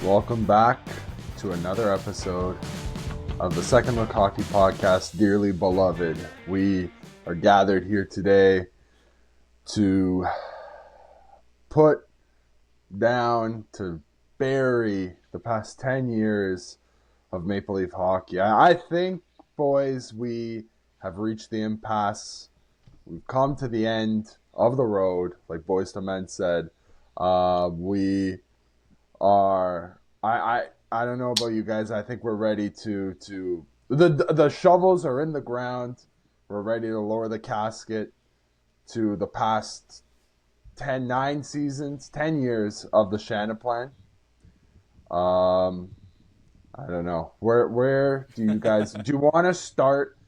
Welcome back to another episode of the Second Look Hockey Podcast, dearly beloved. We are gathered here today to put down, to bury the past 10 years of Maple Leaf hockey. I think, boys, we have reached the impasse. We've come to the end of the road, like Boys to Men said. We are, I don't know about you guys. I think we're ready to the shovels are in the ground. We're ready to lower the casket to the past 10 years of the Shanaplan. I don't know. Where do you guys do you want to start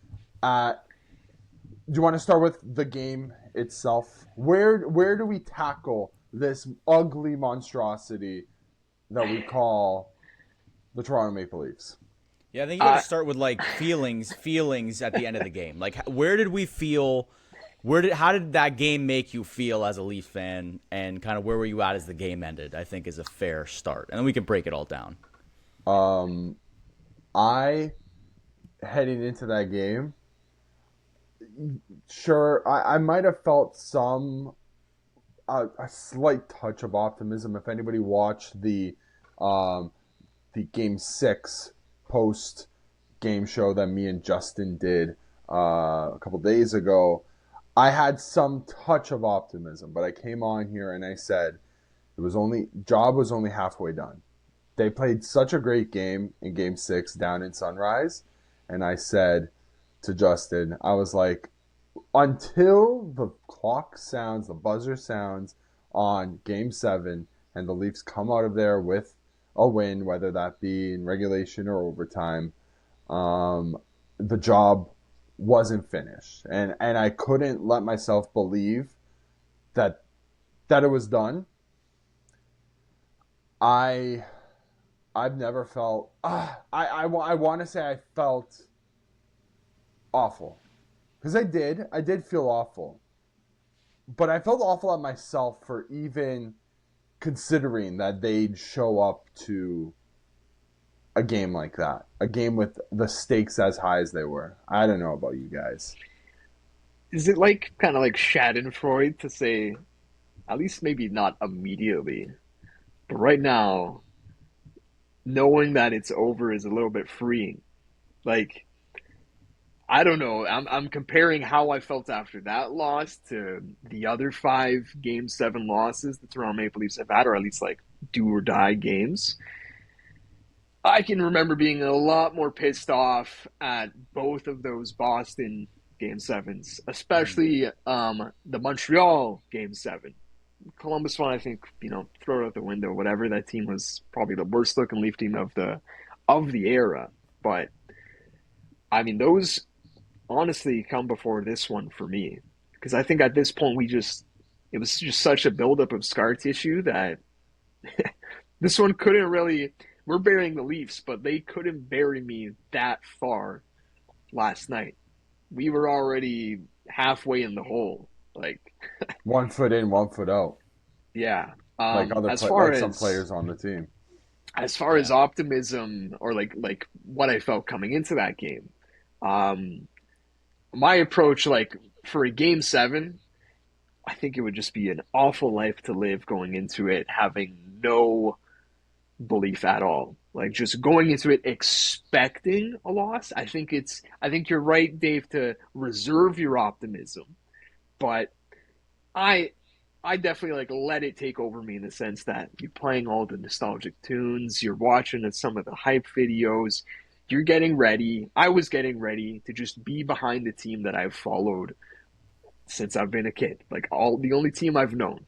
at? Do you want to start with the game itself? Where do we tackle this ugly monstrosity that we call the Toronto Maple Leafs? Yeah, I think you got to start with like feelings at the end of the game. Like, where did we feel? How did that game make you feel as a Leaf fan, and kind of where were you at as the game ended? I think is a fair start, and then we can break it all down. I heading into that game, sure, I might have felt a slight touch of optimism. If anybody watched the Game 6 post game show that me and Justin did a couple days ago, I had some touch of optimism, but I came on here and I said job was only halfway done. They played such a great game in Game 6 down in Sunrise, and I said to Justin, I was like, until the clock sounds, the buzzer sounds on Game 7, and the Leafs come out of there with a win, whether that be in regulation or overtime, the job wasn't finished. And I couldn't let myself believe that it was done. I've never felt I want to say I felt awful, because I did feel awful, but I felt awful at myself for even considering that they'd show up to a game like that, a game with the stakes as high as they were. I don't know about you guys. Is it like kind of like Schadenfreude to say, at least maybe not immediately, but right now, knowing that it's over is a little bit freeing. Like, I don't know. I'm comparing how I felt after that loss to the other five Game 7 losses the Toronto Maple Leafs have had, or at least like do or die games. I can remember being a lot more pissed off at both of those Boston Game 7s, especially the Montreal Game 7. Columbus one, I think, throw it out the window, whatever. That team was probably the worst looking Leaf team of the era. But I mean, those honestly come before this one for me, because I think at this point it was just such a buildup of scar tissue that this one couldn't really. We're burying the Leafs, but they couldn't bury me that far last night. We were already halfway in the hole. Like 1 foot in, 1 foot out. Yeah. Like some players on the team. As far as optimism, or like what I felt coming into that game, my approach, like for a Game 7, I think it would just be an awful life to live going into it having no belief at all. Like just going into it expecting a loss. I think you're right, Dave, to reserve your optimism, but I definitely like let it take over me in the sense that you're playing all the nostalgic tunes, you're watching some of the hype videos, you're getting ready. I was getting ready to just be behind the team that I've followed since I've been a kid. Like the only team I've known.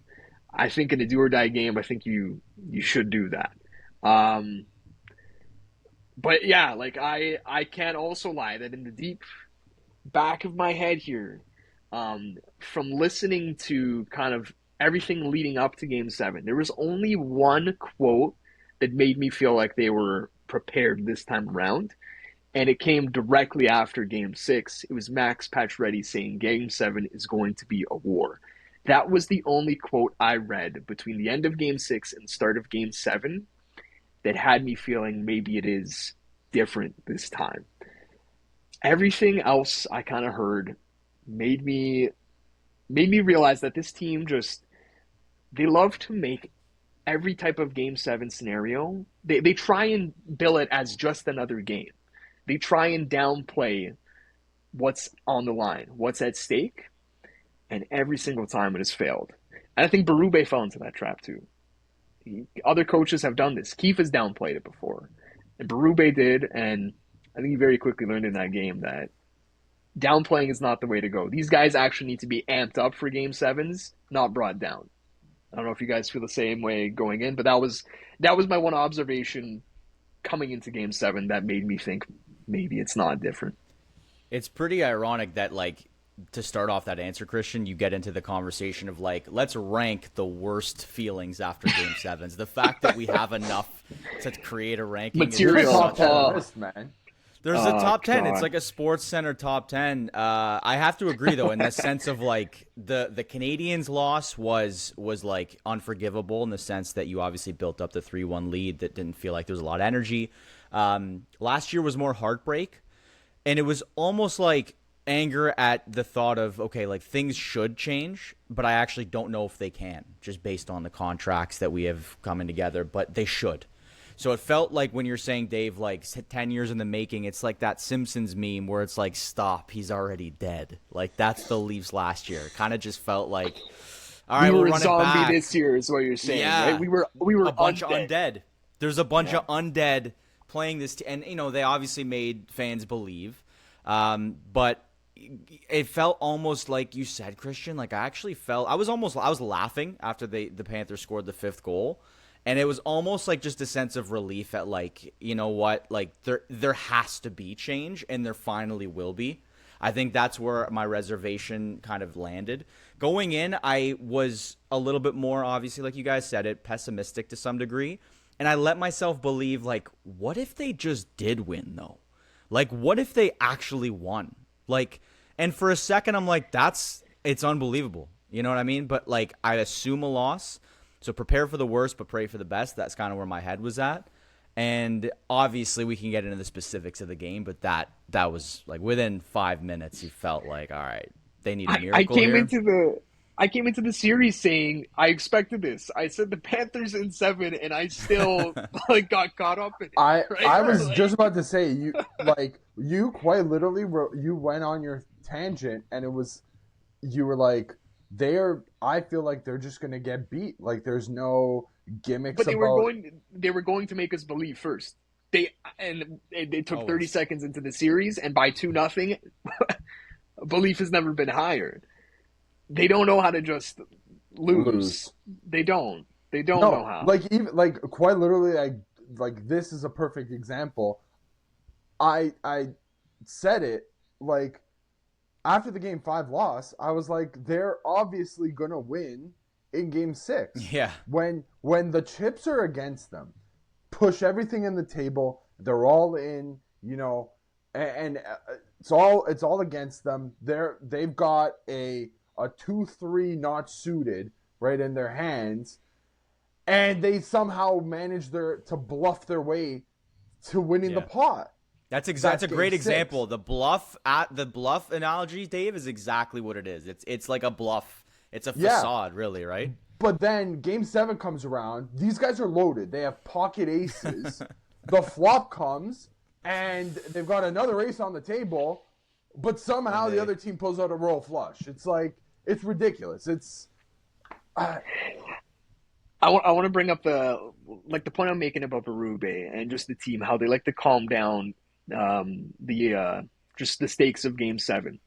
I think in a do or die game, I think you should do that. But yeah, like I can't also lie that in the deep back of my head here, from listening to kind of everything leading up to Game 7, there was only one quote that made me feel like they were prepared this time around, and it came directly after Game 6. It was Max Pacioretty saying Game 7 is going to be a war. That was the only quote I read between the end of Game 6 and the start of Game 7 that had me feeling maybe it is different this time. Everything else I kind of heard made me realize that this team just they love to make every type of game seven scenario. They try and bill it as just another game. They try and downplay what's on the line, what's at stake, and every single time it has failed. And I think Berube fell into that trap too. Other coaches have done this. Keefe has downplayed it before, and Berube did, and I think he very quickly learned in that game that downplaying is not the way to go. These guys actually need to be amped up for game sevens, not brought down. I don't know if you guys feel the same way going in, but that was my one observation coming into game seven that made me think maybe it's not different. It's pretty ironic that, like, to start off that answer, Christian, you get into the conversation of, like, let's rank the worst feelings after game sevens. The fact that we have enough to create a ranking material. Top 10 list, man. There's a top 10. God. It's like a Sports Center top 10. I have to agree, though, in the sense of, like, the Canadiens' loss was like unforgivable in the sense that you obviously built up the 3-1 lead that didn't feel like there was a lot of energy. Last year was more heartbreak, and it was almost like anger at the thought of, okay, like, things should change, but I actually don't know if they can, just based on the contracts that we have coming together, but they should. So it felt like when you're saying, Dave, like 10 years in the making, it's like that Simpsons meme where it's like, stop, he's already dead. Like, that's the Leafs last year. It kind of just felt like, all right, we we'll were run a zombie it back. this year is what you're saying, Yeah. right? We were A bunch undead. of undead. There's a bunch of undead playing this, and, you know, they obviously made fans believe. But it felt almost like you said, Christian, like I was laughing after the Panthers scored the fifth goal. And it was almost like just a sense of relief at, like, you know what, like there has to be change, and there finally will be. I think that's where my reservation kind of landed. Going in, I was a little bit more, obviously, like you guys said it, pessimistic to some degree. And I let myself believe, like, what if they just did win, though? Like, what if they actually won? Like, and for a second, I'm like, it's unbelievable. You know what I mean? But, like, I assume a loss. So prepare for the worst, but pray for the best. That's kind of where my head was at. And obviously we can get into the specifics of the game, but that was like within 5 minutes, you felt like, all right, they need a miracle I came into the series saying I expected this. I said the Panthers in 7, and I still like got caught up in it. I was just about to say you quite literally you went on your tangent, and you were like, I feel like they're just gonna get beat. Like, there's no gimmicks. But they were going to make us believe first. They took 30 seconds into the series, and by 2-0, belief has never been higher. They don't know how to just lose. They don't know how. Like quite literally, like this is a perfect example. I said it like. After the Game 5 loss, I was like, they're obviously going to win in Game 6. Yeah. When the chips are against them, push everything in the table, they're all in, you know, and it's all against them. They've got a 2-3 not suited right in their hands, and they somehow manage to bluff their way to winning the pot. That's a great example. The bluff analogy, Dave, is exactly what it is. It's like a bluff. It's a facade, really, right? But then Game 7 comes around. These guys are loaded. They have pocket aces. The flop comes, and they've got another ace on the table, but somehow the other team pulls out a royal flush. It's like, it's ridiculous. It's I want to bring up the point I'm making about Berube and just the team, how they like to calm down just the stakes of Game 7.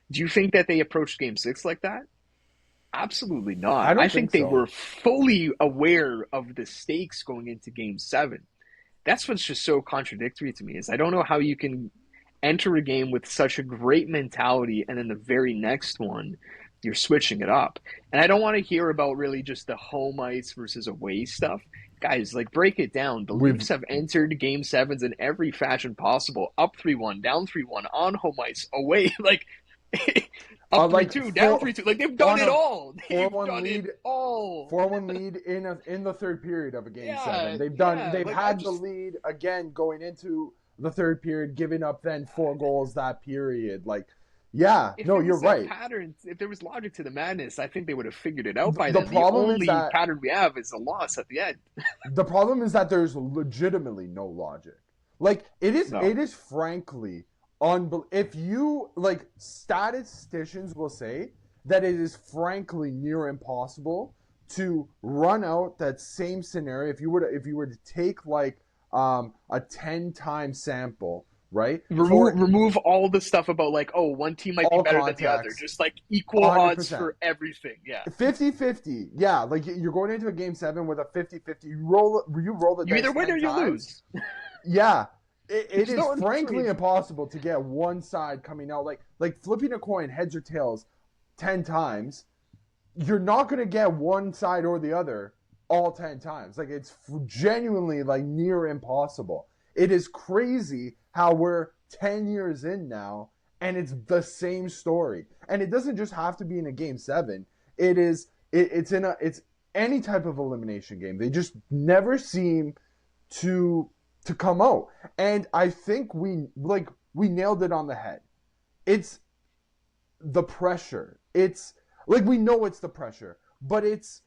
Do you think that they approached Game 6 like that? Absolutely not. I think they were fully aware of the stakes going into Game 7. That's what's just so contradictory to me, is I don't know how you can enter a game with such a great mentality and then the very next one you're switching it up. And I don't want to hear about really just the home ice versus away stuff. Guys, like, break it down. The Leafs have entered Game 7s in every fashion possible. Up 3-1, down 3-1, on home ice, away. Like, Up three Like two, down 3-2. Like they've done on it a all. They've 4-1 done it lead, all. 4-1 lead in the third period of a game Yeah, seven. yeah. They've Like I had the just lead again going into the third period, giving up then 4 goals that period. Like, yeah, if no, there you're was a right. pattern, if there was logic to the madness, I think they would have figured it out by The then. The problem is only that pattern we have is a loss at the end. there's legitimately no logic. Like No. it is frankly unbelievable. If you like, statisticians will say that it is frankly near impossible to run out that same scenario if you were to take like a 10-time sample, right? For Remove all the stuff about like, oh, one team might be all better than the other. contacts, Just like equal odds 100%. for everything. Yeah. 50-50. Yeah, like you're going into a game 7 with a 50-50. You roll the You dice either win 10 or you times. lose. Yeah, it There's is no in frankly between. impossible to get one side coming out like flipping a coin heads or tails 10 times. You're not going to get one side or the other all 10 times. Like, it's genuinely like near impossible. It is crazy how we're 10 years in now and it's the same story. And it doesn't just have to be in a game 7. It's any type of elimination game. They just never seem to come out. And I think we nailed it on the head. It's the pressure. It's like, we know it's the pressure, but it's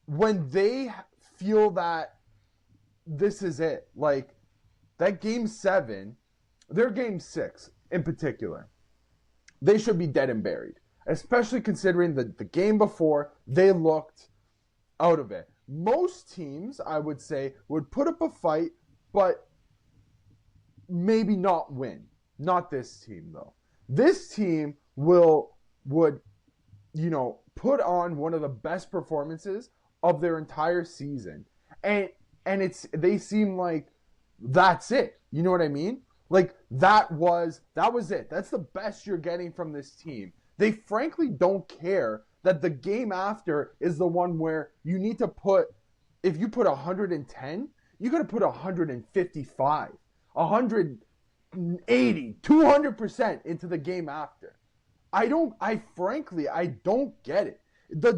when they feel that this is it. Like, that game 7, their game 6 in particular, they should be dead and buried, especially considering the game before they looked out of it. Most teams, I would say, would put up a fight, but maybe not win. Not this team, though. This team would put on one of the best performances of their entire season, and they seem like that's it. You know what I mean? Like, that was it. That's the best you're getting from this team. They frankly don't care that the game after is the one where you need to put, if you put 110, you got to put 155, 180, 200% into the game after. I frankly don't get it. The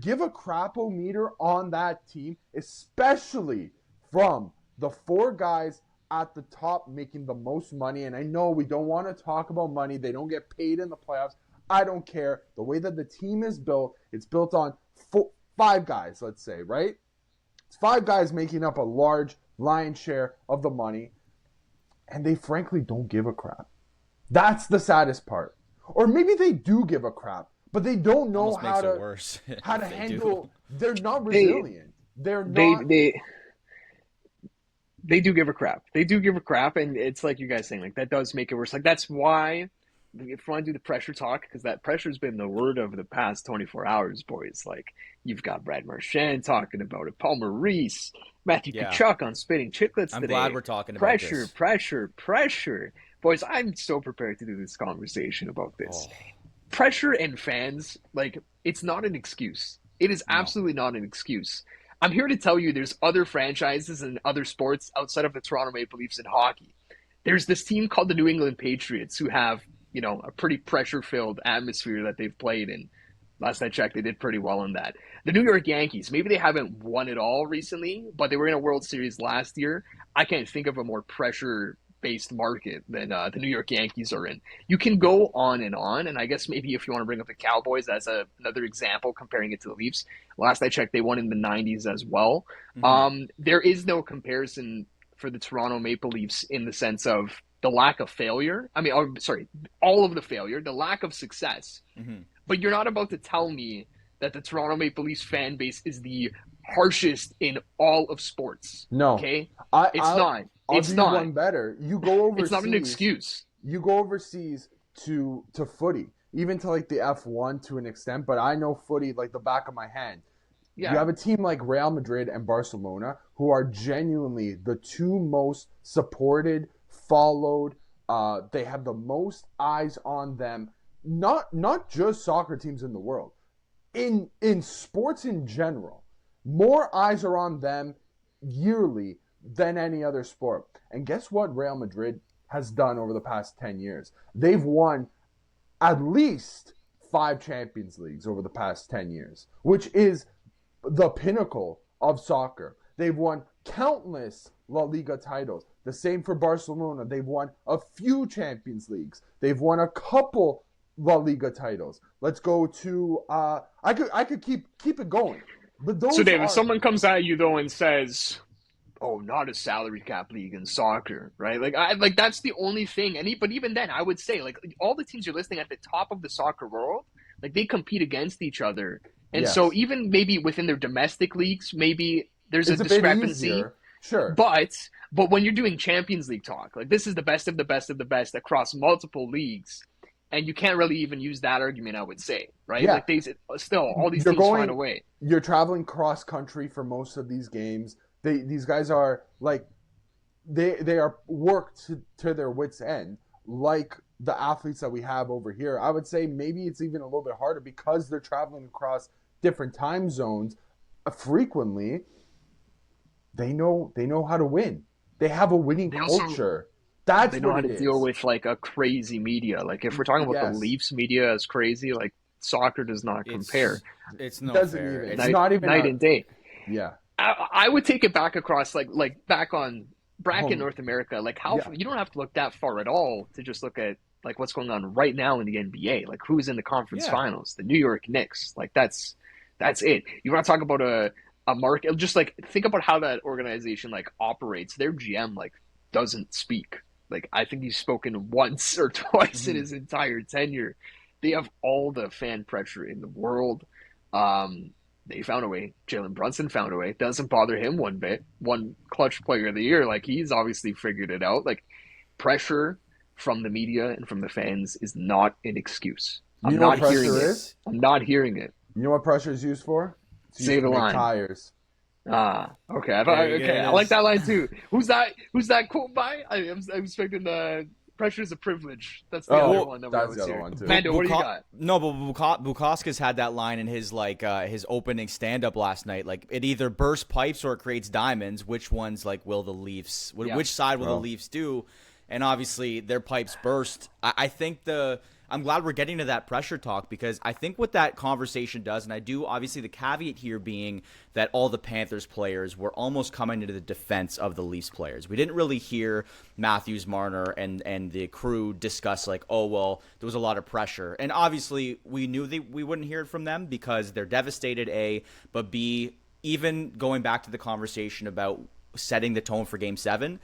give a crap-o-meter on that team, especially from the 4 guys at the top making the most money. And I know we don't want to talk about money. They don't get paid in the playoffs. I don't care. The way that the team is built, it's built on 5 guys, let's say, right? It's 5 guys making up a large lion's share of the money, and they frankly don't give a crap. That's the saddest part. Or maybe they do give a crap, but they don't know how to handle. They're not resilient. They're not. They do give a crap. They do give a crap, and it's like you guys saying, like, that does make it worse. Like, that's why, if you want to do the pressure talk, because that pressure's been the word of the past 24 hours, boys. Like, you've got Brad Marchand talking about it, Paul Maurice, Matthew Tkachuk on Spitting Chicklets today. I'm glad we're talking about pressure, this. Pressure. Boys, I'm so prepared to do this conversation about this. Pressure and fans, like, it's not an excuse. It is absolutely not an excuse. I'm here to tell you there's other franchises and other sports outside of the Toronto Maple Leafs in hockey. There's this team called the New England Patriots who have, a pretty pressure-filled atmosphere that they've played in. Last I checked, they did pretty well in that. The New York Yankees, maybe they haven't won it all recently, but they were in a World Series last year. I can't think of a more pressure-based market than the New York Yankees are in. You can go on, and I guess maybe if you want to bring up the Cowboys as another example, comparing it to the Leafs, last I checked, they won in the 90s as well. Mm-hmm. There is no comparison for the Toronto Maple Leafs in the sense of the lack of failure. All of the failure, the lack of success. Mm-hmm. But you're not about to tell me that the Toronto Maple Leafs fan base is the harshest in all of sports. No. Okay? I'll It's do not. One better. You go overseas. It's not an excuse. You go overseas to footy, even to like the F1 to an extent, but I know footy like the back of my hand. Yeah. You have a team like Real Madrid and Barcelona who are genuinely the 2 most supported, followed. They have the most eyes on them. Not just soccer teams in the world. In sports in general, more eyes are on them yearly than any other sport. And guess what Real Madrid has done over the past 10 years. They've won at least 5 Champions Leagues over the past 10 years, which is the pinnacle of soccer. They've won countless La Liga titles. The same for Barcelona. They've won a few Champions Leagues. They've won a couple La Liga titles. Let's go to I could keep it going. But those So, Dave, if someone comes at you though and says, "Oh, not a salary cap league in soccer," right? Like that's the only thing. But even then, I would say like all the teams you're listing at the top of the soccer world, like they compete against each other, and so even maybe within their domestic leagues, maybe there's a discrepancy. Sure. But when you're doing Champions League talk, like this is the best of the best of the best across multiple leagues, and you can't really even use that argument, I would say, right? Yeah. Like all these teams find a way. You're traveling cross country for most of these games. These guys are like they are worked to their wits' end, like the athletes that we have over here. I would say maybe it's even a little bit harder because they're traveling across different time zones frequently. They know how to win. They have a winning culture. They know how to deal with like a crazy media. Like if we're talking about the Leafs media as crazy, like soccer does not compare. It's not fair. It's not even night and day. Yeah. I would take it back across like back on bracket North America. Like you don't have to look that far at all to just look at like what's going on right now in the NBA. Like who's in the conference finals? The New York Knicks. Like that's it. You want to talk about a market? Just like think about how that organization like operates. Their GM like doesn't speak. Like I think he's spoken once or twice in his entire tenure. They have all the fan pressure in the world. They found a way. Jalen Brunson found a way. It doesn't bother him one bit. One clutch player of the year. Like he's obviously figured it out. Like pressure from the media and from the fans is not an excuse. I'm not hearing it. I'm not hearing it. You know what pressure is used for? Say the line. Tires. Okay. I like that line too. Who's that quote by? I'm expecting the pressure is a privilege. That's the other one that was here. One too. Mando, what do you got? No, but Bukowski's had that line in his his opening stand up last night. Like it either bursts pipes or it creates diamonds. Which ones will the Leafs? Which side will the Leafs do? And obviously their pipes burst. I think I'm glad we're getting to that pressure talk because I think what that conversation does, and I do obviously the caveat here being that all the Panthers players were almost coming into the defense of the Leafs players. We didn't really hear Matthews, Marner, and the crew discuss there was a lot of pressure. And obviously we knew we wouldn't hear it from them because they're devastated, A, but B, even going back to the conversation about setting the tone for Game 7,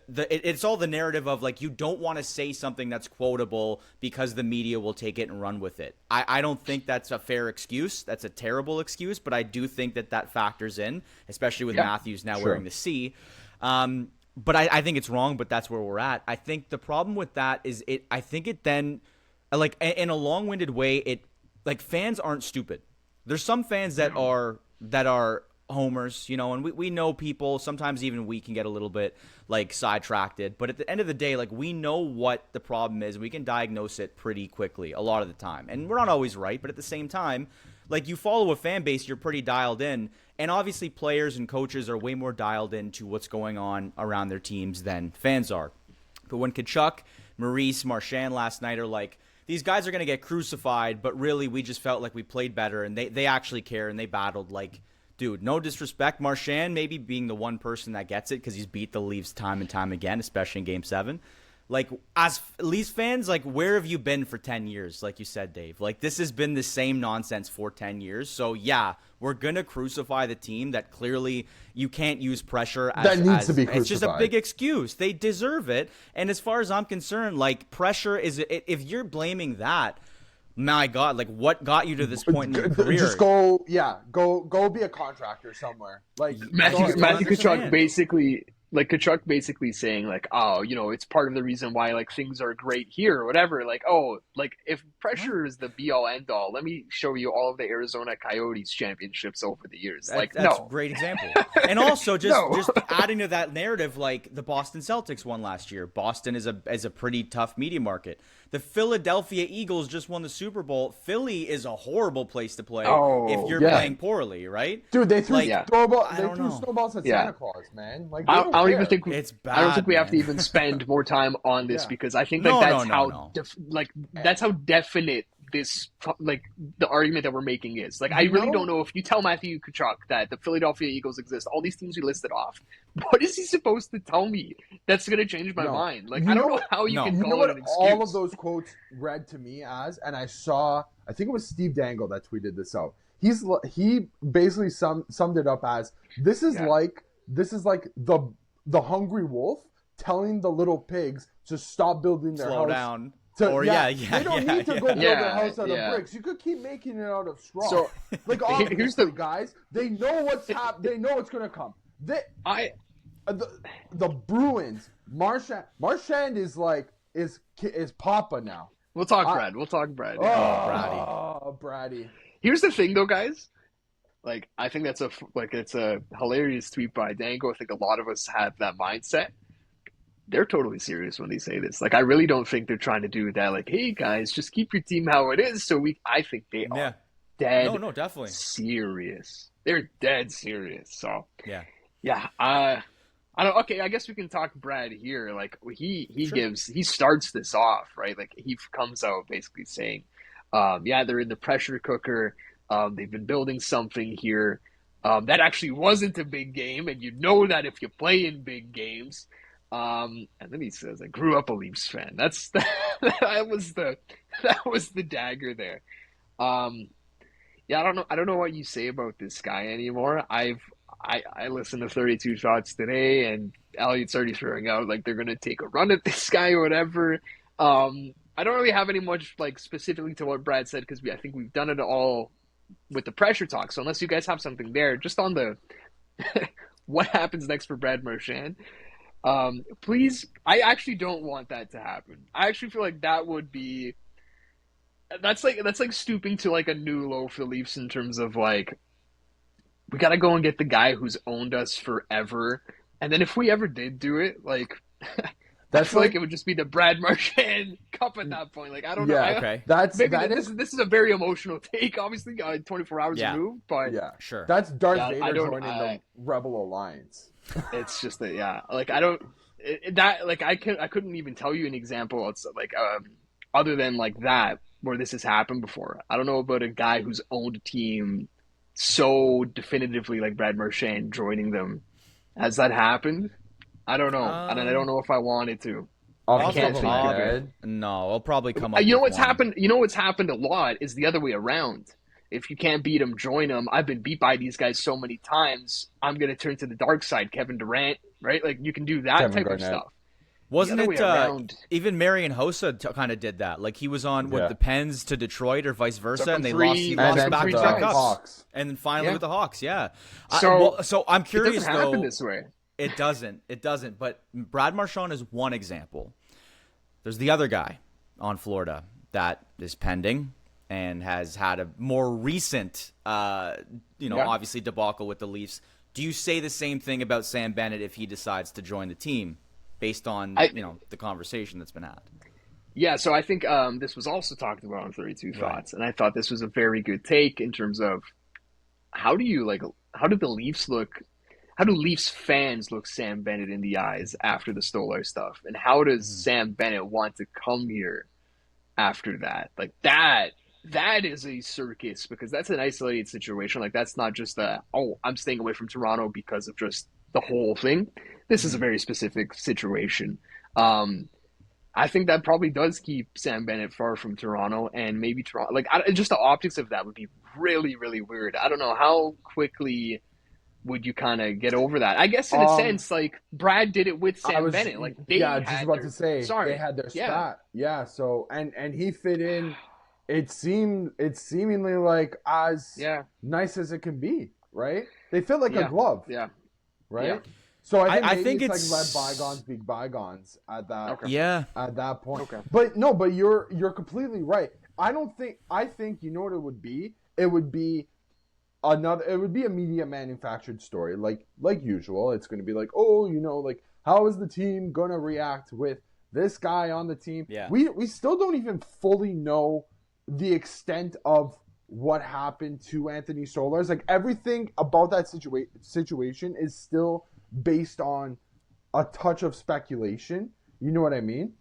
it's all the narrative of you don't want to say something that's quotable because the media will take it and run with it. I don't think that's a fair excuse. That's a terrible excuse, but I do think that factors in, especially with Matthews now wearing the C. But I think it's wrong, but that's where we're at. I think the problem with that is I think it then, in a long-winded way, fans aren't stupid. There's some fans that are homers, and we know people, sometimes even we can get a little bit sidetracked, but at the end of the day, we know what the problem is. We can diagnose it pretty quickly a lot of the time, and we're not always right, but at the same time, you follow a fan base, you're pretty dialed in, and obviously players and coaches are way more dialed into what's going on around their teams than fans are. But when Tkachuk, Maurice, Marchand last night are these guys are going to get crucified, but really we just felt like we played better, and they actually care, and they battled. Dude, no disrespect. Marchand maybe being the one person that gets it because he's beat the Leafs time and time again, especially in Game 7. As Leafs fans, where have you been for 10 years, like you said, Dave? This has been the same nonsense for 10 years. So, yeah, we're going to crucify the team that clearly you can't use pressure as... That needs to be crucified. It's just a big excuse. They deserve it. And as far as I'm concerned, pressure is... If you're blaming that... My God, what got you to this point in your career? Just go be a contractor somewhere. Matthew Tkachuk basically saying it's part of the reason why things are great here or whatever. If pressure is the be all end all, let me show you all of the Arizona Coyotes championships over the years. That's a great example. And also just adding to that narrative, the Boston Celtics won last year. Boston is a pretty tough media market. The Philadelphia Eagles just won the Super Bowl. Philly is a horrible place to play if you're playing poorly, right? Dude, they threw snowballs at Santa Claus, man. I'll don't even care. think It's bad. I don't think we have to man. even spend more time on this Yeah. because I think No, like that's no, no, how no. that's how definite this like the argument that we're making is. Like I You really know, don't know if you tell Matthew Tkachuk that the Philadelphia Eagles exist, all these teams we listed off, what is he supposed to tell me that's going to change my no. mind? Like You I don't know know how you No. can You know call it what an all of excuse. those quotes read to me as, and I think it was Steve Dangle that tweeted this out. He basically summed it up as this is Yeah. like the hungry wolf telling the little pigs to stop building their Slow house. down. They Yeah, don't yeah, need to yeah. go build Yeah, their house out yeah. of bricks. You could keep making it out of straw. So like here's obviously, the guys, they know they know what's gonna come. I The Bruins, Marchand is Papa now. we'll talk Brad. We'll talk Brad. Oh, Brady. Here's the thing though, guys. Like I think it's a hilarious tweet by Dango. I think a lot of us have that mindset. They're totally serious when they say this. Like I really don't think they're trying to do that. Like, hey guys, just keep your team how it is. I think they Yeah. are dead No, definitely. serious. They're dead serious. So Yeah. yeah, I don't. Okay, I guess we can talk Brad here. Like he starts this off right. Like he comes out basically saying, yeah, they're in the pressure cooker. They've been building something here. That actually wasn't a big game, and you know that if you play in big games. And then he says, "I grew up a Leafs fan." That was the dagger there. Yeah, I don't know what you say about this guy anymore. I listened to 32 Shots today, and Elliot's already throwing out like they're gonna take a run at this guy or whatever. I don't really have any much like specifically to what Brad said because I think we've done it all with the pressure talk. So unless you guys have something there, just on the what happens next for Brad Marchand. Please, I actually don't want that to happen. I actually feel like that would be that's like stooping to like a new low for the Leafs in terms of like we gotta go and get the guy who's owned us forever. And then if we ever did do it, like I feel like it would just be the Brad Marchand Cup at that point. Like I don't know. Okay. This is a very emotional take, obviously, 24 hours removed, but yeah, sure. That's Darth Vader joining the Rebel Alliance. It's just that, yeah. Like I don't I couldn't even tell you an example. It's like other than like that where this has happened before. I don't know about a guy who's owned a team so definitively like Brad Marchand joining them. Has that happened? I don't know, and I don't know if I wanted to. I can't think of it. No, I'll probably come up. You know with what's one. happened? You know what's happened a lot is the other way around. If you can't beat them, join them. I've been beat by these guys so many times. I'm gonna turn to the dark side. Kevin Durant, right? Like you can do that Kevin type Garnett. of stuff. Wasn't The other it way around. even Marian Hossa kind of did that? Like he was on with the Pens to Detroit or vice versa, Took and they him lost. three- He and lost then back three to back times. cups, Hawks. and then finally Yeah. with the Hawks. Yeah. So I'm it curious doesn't happen though. this way. It doesn't. It doesn't. But Brad Marchand is one example. There's the other guy on Florida that is pending and has had a more recent, obviously debacle with the Leafs. Do you say the same thing about Sam Bennett if he decides to join the team, based on the conversation that's been had? Yeah, so I think this was also talked about on 32 Thoughts, and I thought this was a very good take in terms of how do the Leafs look? How do Leafs fans look Sam Bennett in the eyes after the Stolar stuff? And how does Sam Bennett want to come here after that? Like that is a circus because that's an isolated situation. Like that's not just I'm staying away from Toronto because of just the whole thing. This is a very specific situation. I think that probably does keep Sam Bennett far from Toronto, and maybe Toronto. Like just the optics of that would be really, really weird. I don't know how quickly would you kind of get over that? I guess in a sense, like Brad did it with Sam Bennett. Like they just about to say they had their Yeah. spot. Yeah. So and he fit in. It's seemingly like as nice as it can be, right? They fit like a glove. Yeah. Right. Yeah. So I maybe think it's like let bygones be bygones at that. Okay. Yeah. At that point. Okay. But you're completely right. I think you know what it would be? It would be a media manufactured story like usual. It's going to be like, like how is the team going to react with this guy on the team? Yeah. We still don't even fully know the extent of what happened to Anthony Solars. Like everything about that situation is still based on a touch of speculation. You know what I mean?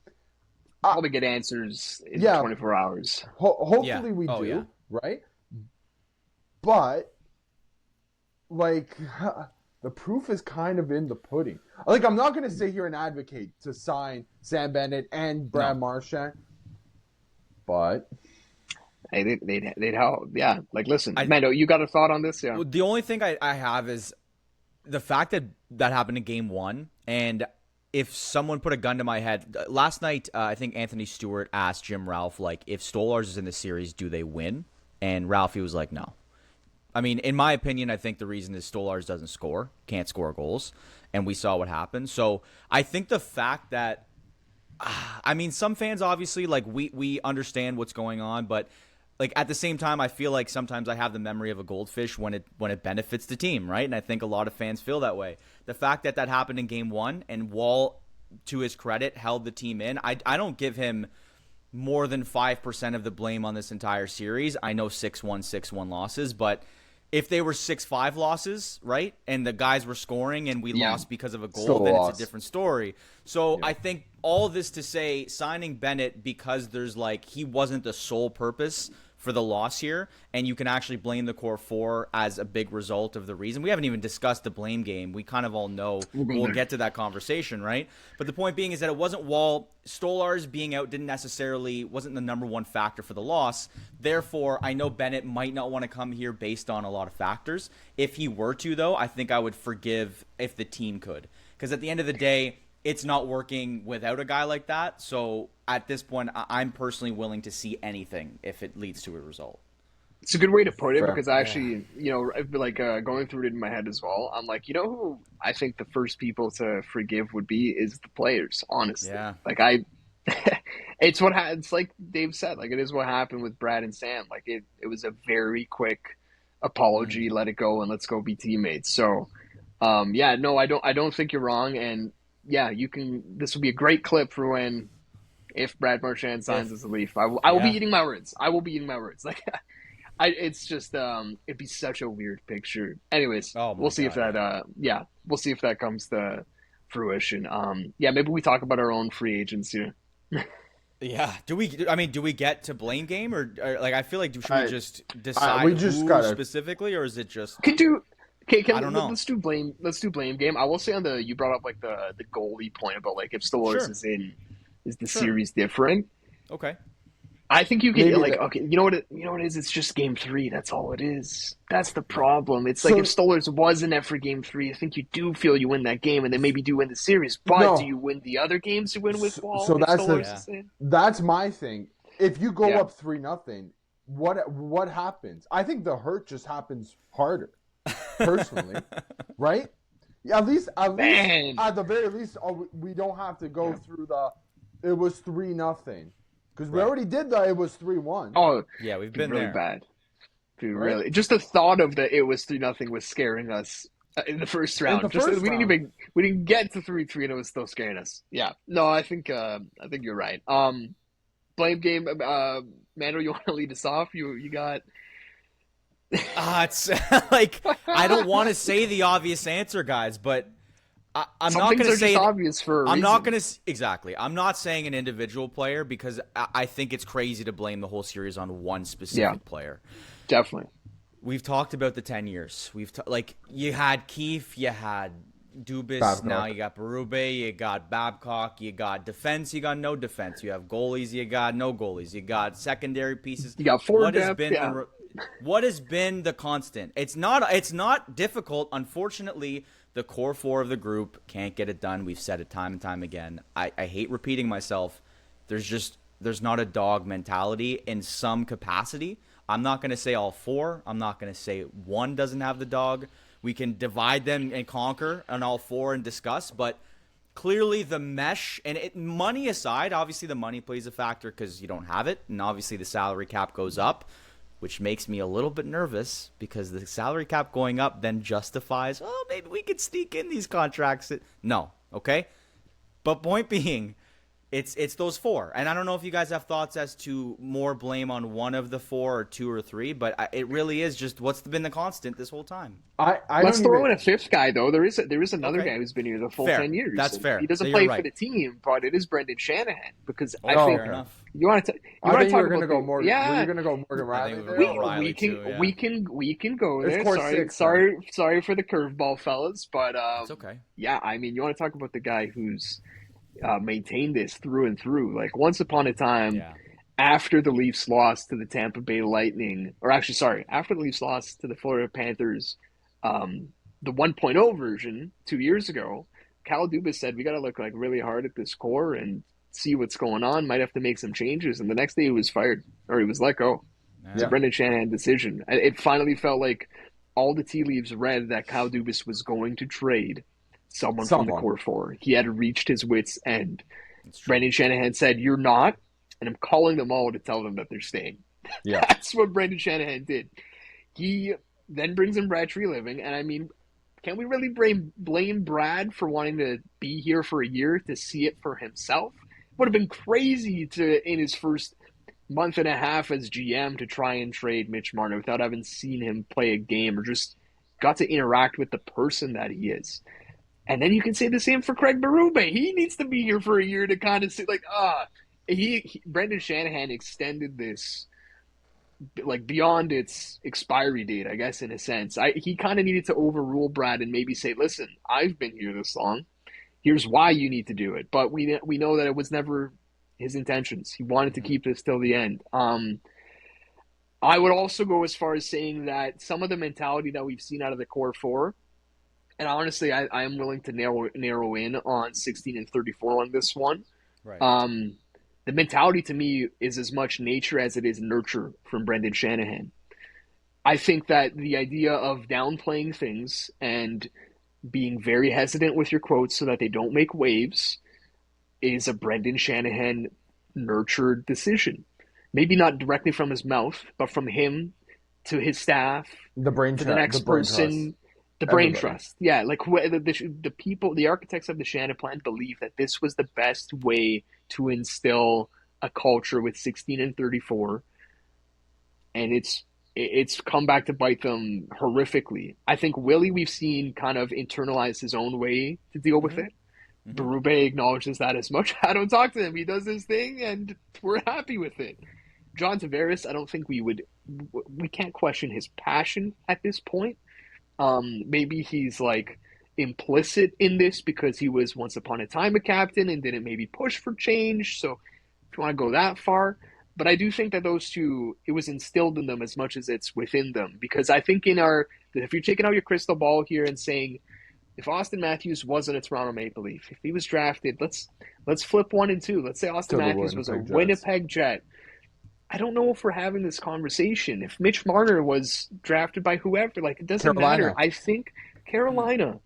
Probably get answers in Yeah. 24 hours. Hopefully Yeah. we Oh, do, yeah. right? But like the proof is kind of in the pudding. Like I'm not going to sit here and advocate to sign Sam Bennett and Brad No. Marchand, but Hey, they'd help. Yeah, like listen, I Mando, you got a thought on this? Yeah. Well, the only thing I have is the fact that that happened in game one. And if someone put a gun to my head last night, I think Anthony Stewart asked Jim Ralph, like, if Stolarz is in the series, do they win? And Ralphie was like, no. I mean, in my opinion, I think the reason is Stolarz doesn't score, can't score goals, and we saw what happened. So I think the fact that, I mean, some fans obviously, like, we understand what's going on, but like at the same time, I feel like sometimes I have the memory of a goldfish when it benefits the team, right? And I think a lot of fans feel that way. The fact that that happened in game one and Wall, to his credit, held the team in. I don't give him more than 5% of the blame on this entire series. I know 6-1, 6-1 losses, but if they were 6-5 losses, right, and the guys were scoring and we lost because of a goal, Still then lost. it's a different story. So I think all this to say, signing Bennett because there's like he wasn't the sole purpose for the loss here, and you can actually blame the core four as a big result of the reason. We haven't even discussed the blame game. We kind of all know we'll get to that conversation, right? But the point being is that it wasn't Wall. Stolarz being out wasn't the number one factor for the loss. Therefore, I know Bennett might not want to come here based on a lot of factors. If he were to, though, I think I would forgive if the team could. Because at the end of the day, it's not working without a guy like that. So at this point, I'm personally willing to see anything if it leads to a result. It's a good way to put it Fair. because I actually, I've been like going through it in my head as well. I'm like, who I think the first people to forgive would be is the players, honestly. Yeah. Like it's it's like Dave said, like it is what happened with Brad and Sam. Like it was a very quick apology, let it go, and let's go be teammates. So, yeah, no, I don't think you're wrong, and yeah, this will be a great clip for if Brad Marchand signs as a Leaf. I will be eating my words. I will be eating my words. Like, it's just it'd be such a weird picture. Anyways, we'll see if that we'll see if that comes to fruition. Yeah, maybe we talk about our own free agents here. Yeah. Do we get to blame game or like I feel like should we just decide we just who gotta specifically, or is it just I don't know. Let's do blame game. I will say you brought up like the goalie point about like if Stolarz is the series different? Okay. I think you can Maybe okay, you know what it is? It's just game 3. That's all it is. That's the problem. It's like if Stolarz wasn't there for game 3, I think you do feel you win that game and then maybe do win the series. But do you win the other games you win with Wall? So that's that's my thing. If you go up 3-0, what happens? I think the hurt just happens harder. Personally, right? Yeah, at least at the very least, we don't have to go through it was 3-0 because we already did it was 3-1. Oh yeah, we've been really there. bad. Dude, really, just the thought of it was 3-0 was scaring us in the first round. We didn't get to 3-3 and it was still scaring us. Yeah, no, I think you're right. Blame game, Mando, you want to lead us off? You got. It's like I don't want to say the obvious answer, guys, but I'm not going to say obvious for. I'm not going to exactly. I'm not saying an individual player because I think it's crazy to blame the whole series on one specific player. Definitely. We've talked about the 10 years. Like you had Keefe, you had Dubas, Babcock. now you got Berube, you got Babcock, you got defense, you got no defense. You have goalies, you got no goalies. You got secondary pieces. You got forward depth. What has been the constant? It's not difficult. Unfortunately, the core four of the group can't get it done. We've said it time and time again. I hate repeating myself. There's not a dog mentality in some capacity. I'm not going to say all four. I'm not going to say one doesn't have the dog. We can divide them and conquer on all four and discuss, but clearly the mesh and money aside, obviously the money plays a factor because you don't have it, and obviously the salary cap goes up, which makes me a little bit nervous because the salary cap going up then justifies, maybe we could sneak in these contracts. No, okay? But point being, It's those four, and I don't know if you guys have thoughts as to more blame on one of the four or two or three, but it really is just what's been the constant this whole time. I Let's don't throw even. in a fifth guy though. There is another Okay, guy who's been here the full fair. 10 years. That's And fair. he doesn't You're play for right. the team, but it is Brendan Shanahan because I Oh, think fair enough. you want to I think you talk were going about to go the, Morgan. Were yeah. you going to go Morgan I Riley think there? we're going or- Riley too. Yeah. We can go It's there. course Sorry, six, then. sorry for the curveball, fellas, but It's okay. yeah. I mean, you want to talk about the guy who's maintained this through and through. Like once upon a time, Yeah. after the Leafs lost to the Tampa Bay Lightning, or actually, sorry, after the Leafs lost to the Florida Panthers, the 1.0 version 2 years ago, Cal Dubas said we got to look like really hard at this core and see what's going on. Might have to make some changes. And the next day, he was fired or he was let go. It's a Yeah. Brendan Shanahan decision. It finally felt like all the tea leaves read that Cal Dubas was going to trade someone from the core four. He had reached his wits' end. It's true. Brendan Shanahan said, "You're not," and I'm calling them all to tell them that they're staying. Yeah. That's what Brendan Shanahan did. He then brings in Brad Treliving, and I mean, can we really blame Brad for wanting to be here for a year to see it for himself? Would have been crazy to, in his first month and a half as GM, to try and trade Mitch Marner without having seen him play a game or just got to interact with the person that he is. And then you can say the same for Craig Berube. He needs to be here for a year to kind of see, like, Brendan Shanahan extended this like beyond its expiry date, I guess, in a sense. He kind of needed to overrule Brad and maybe say, listen, I've been here this long. Here's why you need to do it. But we know that it was never his intentions. He wanted to keep this till the end. I would also go as far as saying that some of the mentality that we've seen out of the core four, and honestly, I am willing to narrow in on 16 and 34 on this one. Right. The mentality to me is as much nature as it is nurture from Brendan Shanahan. I think that the idea of downplaying things and being very hesitant with your quotes so that they don't make waves is a Brendan Shanahan nurtured decision. Maybe not directly from his mouth, but from him to his staff, The brain to trust. the next person. The brain trust. Yeah, like the people, the architects of the Shanaplan believe that this was the best way to instill a culture with 16 and 34. And it's come back to bite them horrifically. I think Willie, we've seen kind of internalize his own way to deal with it. Berube acknowledges that as much. I don't talk to him. He does his thing, and we're happy with it. John Tavares, I don't think we can't question his passion at this point. Maybe he's like implicit in this because he was once upon a time a captain and didn't maybe push for change. So if you want to go that far, but I do think that those two, it was instilled in them as much as it's within them. Because I think if you're taking out your crystal ball here and saying, if Austin Matthews wasn't a Toronto Maple Leaf, if he was drafted, let's flip 1 and 2. Let's say Austin Matthews was a Winnipeg Jet. I don't know if we're having this conversation. If Mitch Marner was drafted by whoever, like, it doesn't matter. I think Carolina.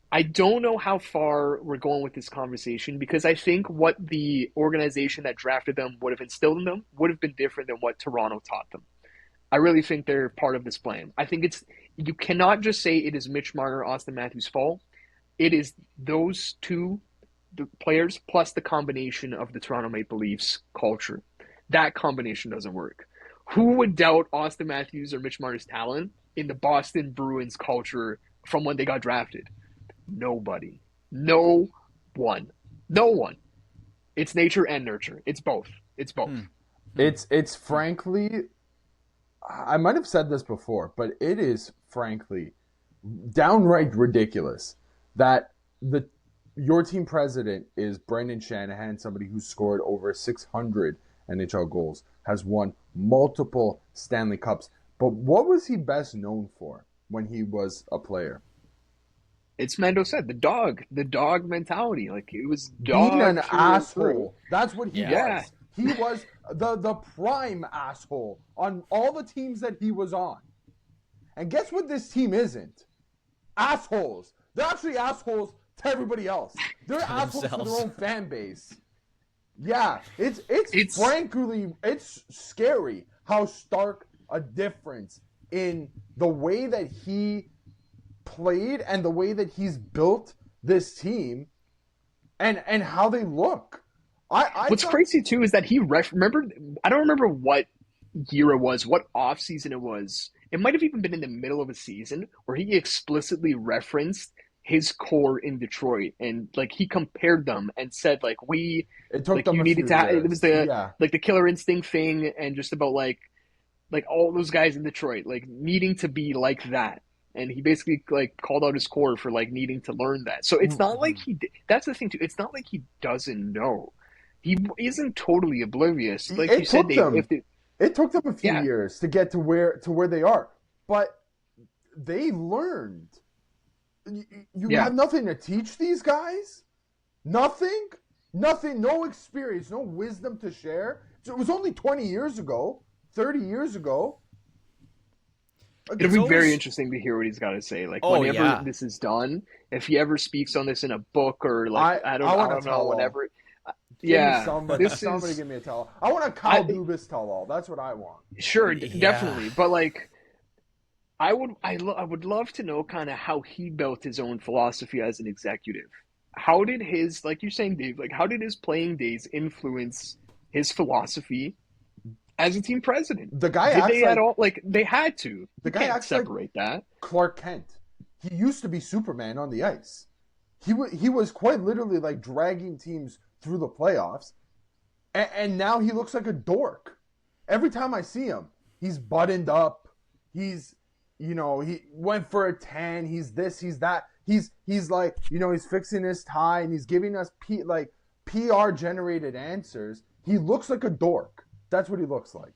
I don't know how far we're going with this conversation because I think what the organization that drafted them would have instilled in them would have been different than what Toronto taught them. I really think they're part of this blame. I think you cannot just say it is Mitch Marner, Austin Matthews' fault. It is those two the players plus the combination of the Toronto Maple Leafs culture. That combination doesn't work. Who would doubt Austin Matthews or Mitch Marner's talent in the Boston Bruins culture from when they got drafted? Nobody. No one. No one. It's nature and nurture. It's both. It's both. It's frankly, I might have said this before, but it is frankly downright ridiculous that your team president is Brendan Shanahan, somebody who scored over 600 NHL goals, has won multiple Stanley Cups. But what was he best known for when he was a player? It's Mando said, the dog mentality. Like, it was dog being an asshole. Through. That's what he was. He was the prime asshole on all the teams that he was on. And guess what this team isn't? Assholes. They're actually assholes to everybody else. They're assholes to their own fan base. Yeah, it's frankly, it's scary how stark a difference in the way that he played and the way that he's built this team and how they look. I What's thought crazy too is that remember. I don't remember what year it was, what off season it was. It might have even been in the middle of a season where he explicitly referenced his core in Detroit, and like he compared them and said it took like them you a needed few to it was years. the Yeah. like the killer instinct thing, and just about like all those guys in Detroit like needing to be like that. And he basically like called out his core for like needing to learn that. So it's not like that's the thing too. It's not like he doesn't know. He isn't totally oblivious. Like you It said, took Dave, them it took them a few yeah, years to get to where they are. But they learned. You yeah. have nothing to teach these guys? Nothing? Nothing, no experience, no wisdom to share. So it was only 20 years ago, 30 years ago. Like, It'll It's be very always interesting to hear what he's got to say. Like oh whenever yeah. this is done, if he ever speaks on this in a book or like I I want a don't know, tell all. whenever. Give me Yeah, somebody, this somebody is give me a tell all. I want a I Kyle Dubas tell all. That's what I want. sure Yeah. definitely, but like I would love to know kind of how he built his own philosophy as an executive. How did his like you're saying, Dave? Like how did his playing days influence his philosophy as a team president? The guy Did acts they at like all? Like they had to. the You guy can't acts like separate that. Clark Kent. He used to be Superman on the ice. He was quite literally like dragging teams through the playoffs, and now he looks like a dork. Every time I see him, he's buttoned up. He's he went for a 10. He's this. He's that. He's like he's fixing his tie and he's giving us PR generated answers. He looks like a dork. That's what he looks like.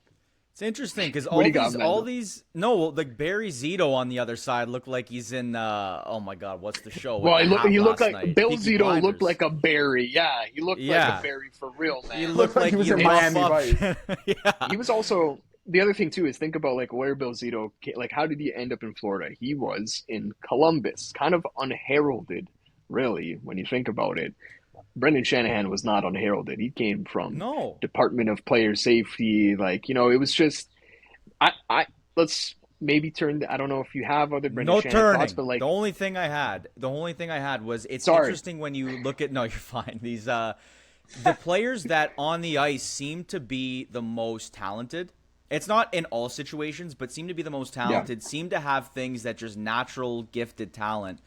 It's interesting because What do you got, all Mendel? these no, like Barry Zito on the other side looked like he's in oh my god, what's the show with Well, the hat he looked last like night? Bill Peaky Zito looked Blinders. like a berry. Yeah, he looked like a Yeah, berry for real, he man. looked Like like he was he in rough Miami up. Vice. Yeah, He was also the other thing too is think about like where Bill Zito like how did he end up in Florida? He was in Columbus, kind of unheralded, really, when you think about it. Brendan Shanahan was not unheralded. He came from no, Department of Player Safety, like it was just I let's maybe turn. I don't know if you have other Brendan no Shanahan thoughts, turning. but like The only thing I had was it's sorry, interesting when you look at no, you're fine. These the players that on the ice seem to be the most talented. It's not in all situations, but seem to be the most yeah, talented. Seem to have things that just natural gifted talent.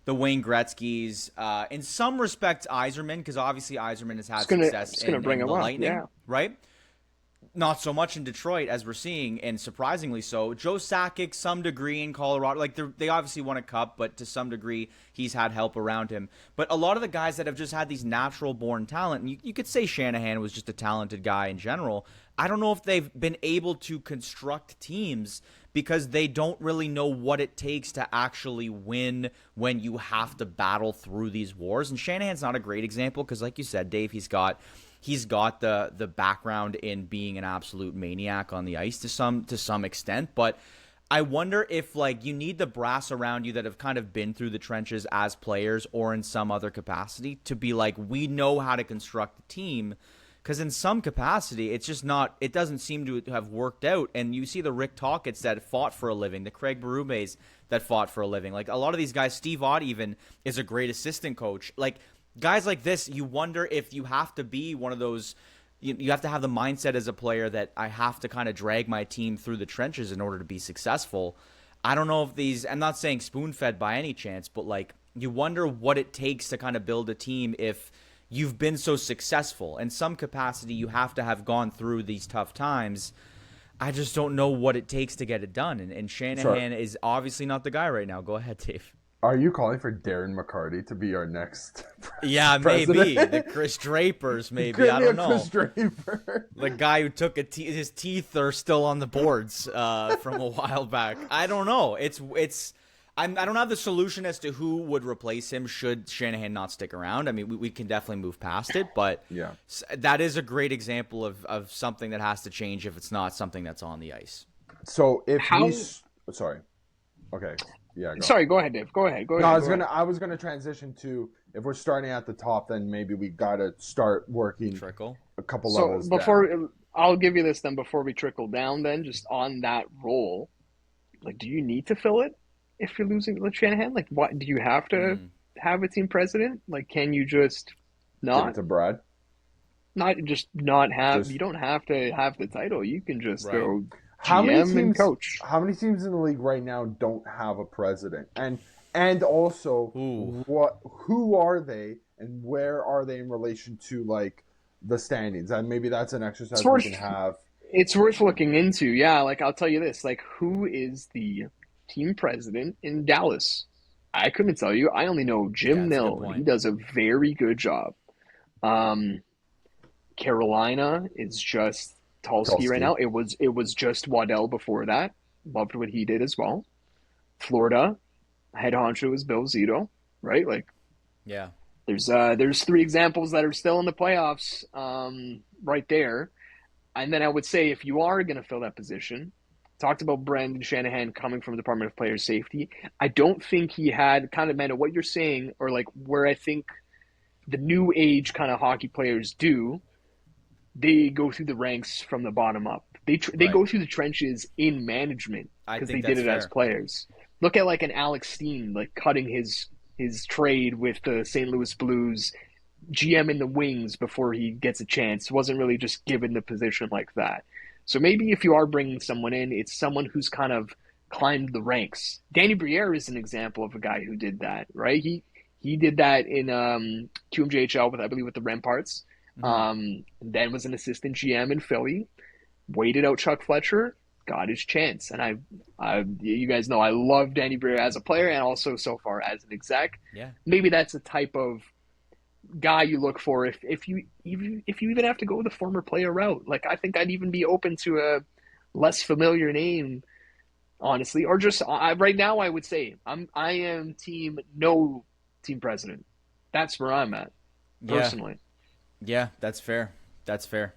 The Wayne Gretzky's, in some respects, Yzerman, because obviously Yzerman has had success just gonna bring in him the up. Lightning, Yeah, right? Not so much in Detroit as we're seeing, and surprisingly so. Joe Sakic, some degree in Colorado, like they obviously won a cup, but to some degree he's had help around him. But a lot of the guys that have just had these natural born talent, and you could say Shanahan was just a talented guy in general. I don't know if they've been able to construct teams because they don't really know what it takes to actually win when you have to battle through these wars. And Shanahan's not a great example because, like you said, Dave, he's got the background in being an absolute maniac on the ice to some extent, but I wonder if like you need the brass around you that have kind of been through the trenches as players or in some other capacity to be like, we know how to construct a team. Because in some capacity, it's just not. It doesn't seem to have worked out. And you see the Rick Tocchet's that fought for a living, the Craig Berube's that fought for a living. Like a lot of these guys, Steve Ott even is a great assistant coach. Like guys like this, you wonder if you have to be one of those. You have to have the mindset as a player that I have to kind of drag my team through the trenches in order to be successful. I don't know if these. I'm not saying spoon fed by any chance, but like you wonder what it takes to kind of build a team if you've been so successful. In some capacity, you have to have gone through these tough times. I just don't know what it takes to get it done. And Shanahan Sure. is obviously not the guy right now. Go ahead, Dave. Are you calling for Darren McCarty to be our next Yeah, maybe. president? The Chris Drapers, maybe. Could I be don't a know. Chris Draper. The guy who took his teeth are still on the boards from a while back. I don't know. I don't have the solution as to who would replace him should Shanahan not stick around. I mean, we can definitely move past it, but Yeah. that is a great example of something that has to change if it's not something that's on the ice. So if how? sorry, okay, yeah, go. Sorry, go ahead, Dave. Go ahead. Go No, ahead. I was gonna transition to if we're starting at the top, then maybe we gotta start working Trickle. a couple So levels before down. I'll give you this then before we trickle down then just on that role, like do you need to fill it if you're losing with Shanahan? Like what do you have to have a team president? Like can you just Give it not? to Brad. not have, Just you don't have to have the title. You can just Right. go how many GM and teams? coach. How many teams in the league right now don't have a president? And also, Ooh. what? Who are they, and where are they in relation to like the standings? And maybe that's an It's exercise we can worth have. it's worth looking into. Yeah, like I'll tell you this, like who is the team president in Dallas? I couldn't tell you. I only know Yeah, Jim that's a good Mill, and he point. does a very good job. Um, Carolina is just Tulski right Tulski. now. It was just Waddell before that. Loved what he did as well. Florida, head honcho is Bill Zito, right? Like Yeah. there's three examples that are still in the playoffs, right there. And then I would say if you are going to fill that position, talked about Brandon Shanahan coming from the Department of Player Safety. I don't think he had kind of meant what you're saying, or like where I think the new age kind of hockey players do. They go through the ranks from the bottom up. They Right. go through the trenches in management I because they think did that's it as fair. players. Look at like an Alex Steen, like cutting his trade with the St. Louis Blues, GM in the wings before he gets a chance. Wasn't really just given the position like that. So maybe if you are bringing someone in, it's someone who's kind of climbed the ranks. Danny Briere is an example of a guy who did that, right? He did that in QMJHL with I believe with the Remparts. Hmm. Then was an assistant GM in Philly. Waited out Chuck Fletcher, got his chance, and you guys know I love Danny Briere as a player and also so far as an exec. Yeah. Maybe that's a type of guy you look for if you even have to go the former player route. Like I think I'd even be open to a less familiar name, honestly, or just right now I would say I am team no team president. That's where I'm at Yeah. personally. Yeah. That's fair. That's fair.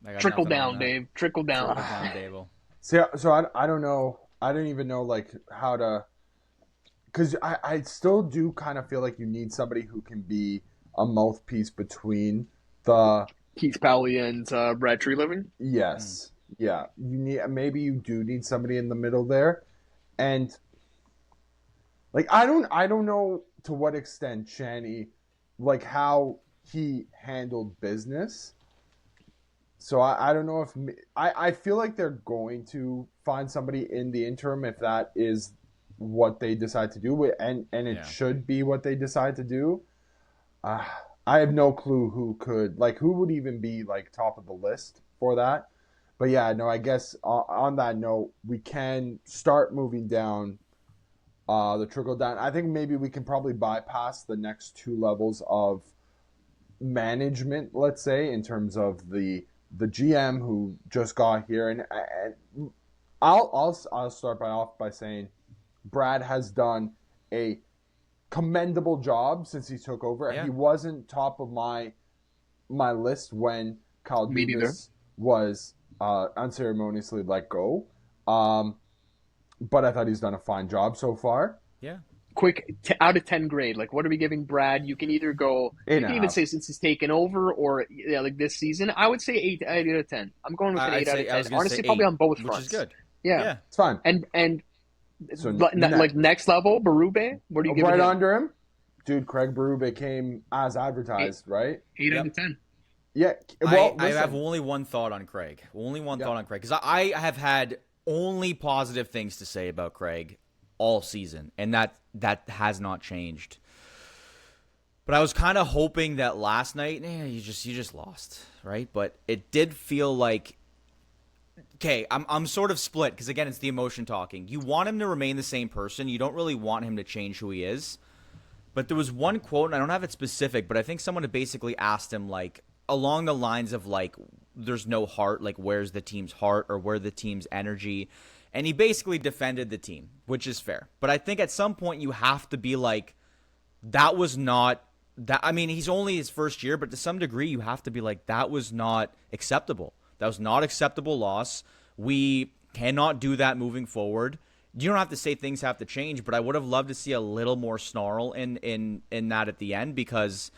I got Trickle nothing on down, that. Dave. Trickle down. Trickle down, Dable. So I don't know. I don't even know like how to, because I still do kind of feel like you need somebody who can be a mouthpiece between the Keith Pally and Brad Tree Living. Mm. yes, yeah. You need, maybe you do need somebody in the middle there, and like I don't know to what extent Shanny, like how he handled business. So I don't know if I feel like they're going to find somebody in the interim if that is what they decide to do, and it Yeah. should be what they decide to do. Uh, I have no clue who would even be like top of the list for that. But yeah, no, I guess on that note, we can start moving down the trickle down. I think maybe we can probably bypass the next two levels of management, let's say, in terms of the GM who just got here, and I'll start off by saying Brad has done a commendable job since he took over. Yeah. He wasn't top of my list when Kyle Me neither. Dubas was unceremoniously let go. But I thought he's done a fine job so far. Yeah. Quick, out of 10 grade, like what are we giving Brad? You can either go, Eight you and can a even half. say since he's taken over or yeah, like this season. I would say 8 out of 10. I'm going with an 8 I'd out say of I 10. was gonna say Honestly, probably 8, on both which is fronts. good. Yeah. Yeah. It's fine. And So like next level, Berube, what are you giving right him? under him, dude, Craig Berube came as advertised, right? 8 out Yep. of 10. Yeah. Well, I have listen, only one thought on Craig. Only one yeah. thought on Craig because I have had only positive things to say about Craig all season, and that has not changed. But I was kind of hoping that last night, you just lost, right? But it did feel like, okay, I'm sort of split because again, it's the emotion talking. You want him to remain the same person. You don't really want him to change who he is. But there was one quote, and I don't have it specific, but I think someone had basically asked him like along the lines of like, "There's no heart. Like, where's the team's heart or where the team's energy?" And he basically defended the team, which is fair. But I think at some point you have to be like, that was not that. I mean, he's only his first year, but to some degree, you have to be like, that was not acceptable. That was not acceptable loss. We cannot do that moving forward. You don't have to say things have to change, but I would have loved to see a little more snarl in that at the end because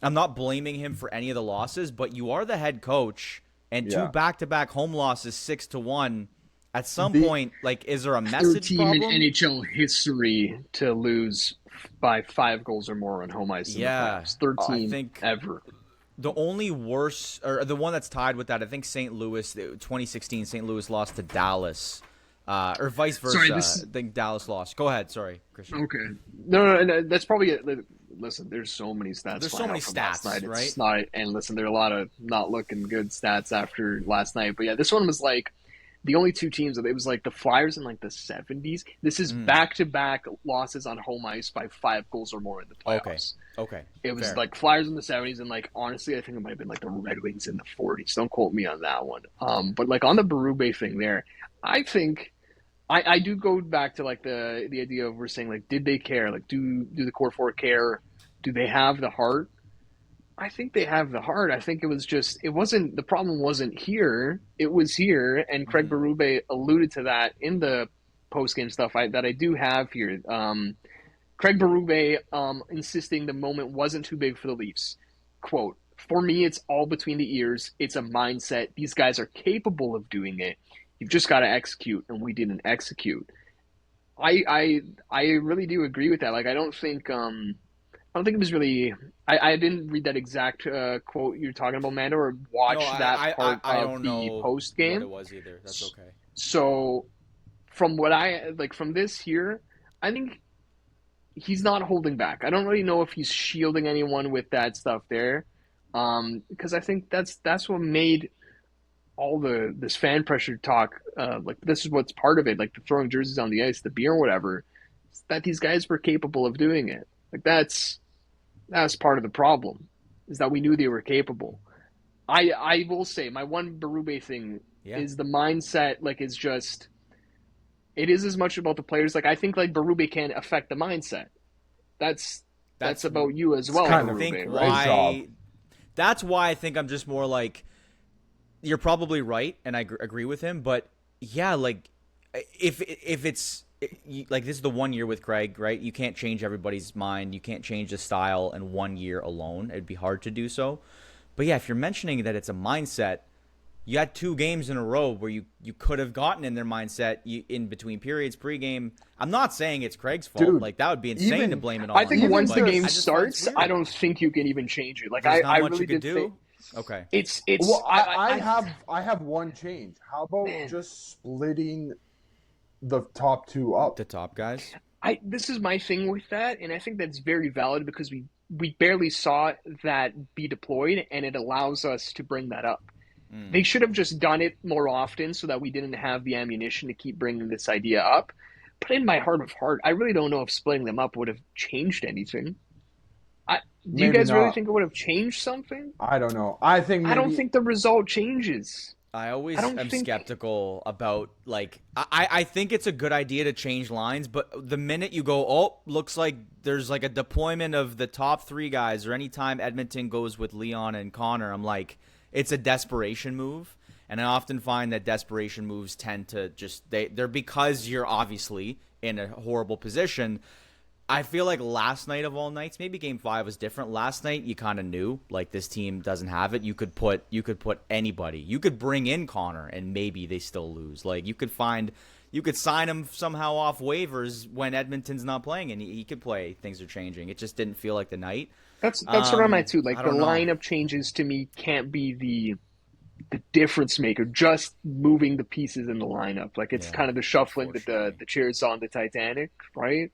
I'm not blaming him for any of the losses, but you are the head coach and two Yeah. back-to-back home losses 6-1. At some The point, like, is there a Third message team in problem? NHL history to lose by 5 goals or more on home ice in the Yeah, playoffs. Third I team think ever. The only worse, or the one that's tied with that, I think St. Louis, 2016, St. Louis lost to Dallas, or vice Sorry, versa. this I think Dallas lost. Go ahead, sorry, Christian. okay. No, that's probably it. Listen, there's so many stats. There's so flying many out from last stats, night. right? It's not, and listen, there are a lot of not looking good stats after last night. But yeah, this one was like the only two teams. It was like the Flyers in like the 70s. This is back-to-back losses on home ice by 5 goals or more in the playoffs. Okay. It was Fair. like Flyers in the 70s, and like honestly, I think it might have been like the Red Wings in the 40s. Don't quote me on that one. But like on the Berube thing there, I think I do go back to like the idea of we're saying like, did they care? Like, do the core four care? Do they have the heart? I think they have the heart. I think it wasn't the problem wasn't here. It was here, and Craig Berube alluded to that in the post game stuff that I do have here. Craig Berube insisting the moment wasn't too big for the Leafs. Quote, "For me, it's all between the ears. It's a mindset. These guys are capable of doing it. You've just got to execute, and we didn't execute." I really do agree with that. Like, I don't think it was really. I didn't read that exact quote you're talking about, Mando, or watch that part I of don't the know post game. what it was either. That's okay. So, from what from this here, I think he's not holding back. I don't really know if he's shielding anyone with that stuff there, because I think that's what made all this fan pressure talk. Like, this is what's part of it, like the throwing jerseys on the ice, the beer, or whatever. That these guys were capable of doing it. Like that's part of the problem, is that we knew they were capable. I will say my one Berube thing is the mindset. Like, it's just. It is as much about the players. Like, I think like Berube can affect the mindset. That's about you as well, kind of Berube, right? That's why I think I'm just more like, you're probably right, and I agree with him. But yeah, like if it's like, this is the 1 year with Craig, right? You can't change everybody's mind. You can't change the style in 1 year alone. It'd be hard to do so. But yeah, if you're mentioning that it's a mindset. You had 2 games in a row where you could have gotten in their mindset in between periods, pregame. I'm not saying it's Craig's fault. Dude, like, that would be insane to blame it all I think on him. once the Like, game starts, I don't think you can even change it. Like, There's not I much really you could did do. think Okay. it's. Well, I have one change. How about just splitting the top 2 up? The top guys. This is my thing with that, and I think that's very valid because we barely saw that be deployed, and it allows us to bring that up. They should have just done it more often so that we didn't have the ammunition to keep bringing this idea up. But in my heart of heart, I really don't know if splitting them up would have changed anything. Do you guys really think it would have changed something? I don't know. I don't think the result changes. I always am skeptical about, like, I think it's a good idea to change lines, but the minute you go, oh, looks like there's like a deployment of the top 3 guys, or anytime Edmonton goes with Leon and Connor, I'm like, it's a desperation move. And I often find that desperation moves tend to just, they're because you're obviously in a horrible position. I feel like last night of all nights, maybe game 5 was different. Last night you kind of knew, like, this team doesn't have it. You could put anybody. You could bring in Connor and maybe they still lose. Like, you could sign him somehow off waivers when Edmonton's not playing, and he could play. Things are changing. It just didn't feel like the night. That's what I'm at too. Like, the lineup changes to me can't be the difference maker. Just moving the pieces in the lineup, like, it's kind of the shuffling that the chairs on the Titanic, right?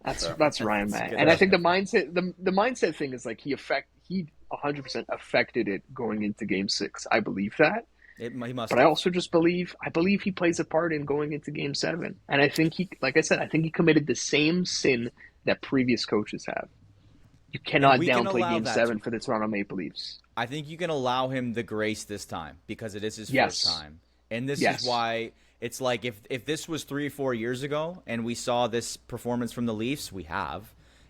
That's where I'm at. And I think the mindset thing is like he 100% affected it going into Game 6. I believe that. He must. But I also just believe he plays a part in going into Game 7. And I think like I said, I think he committed the same sin that previous coaches have. You cannot downplay Game 7 for the Toronto Maple Leafs. I think you can allow him the grace this time because it is his first time. And this is why it's like, if this was 3 or 4 years ago and we saw this performance from the Leafs,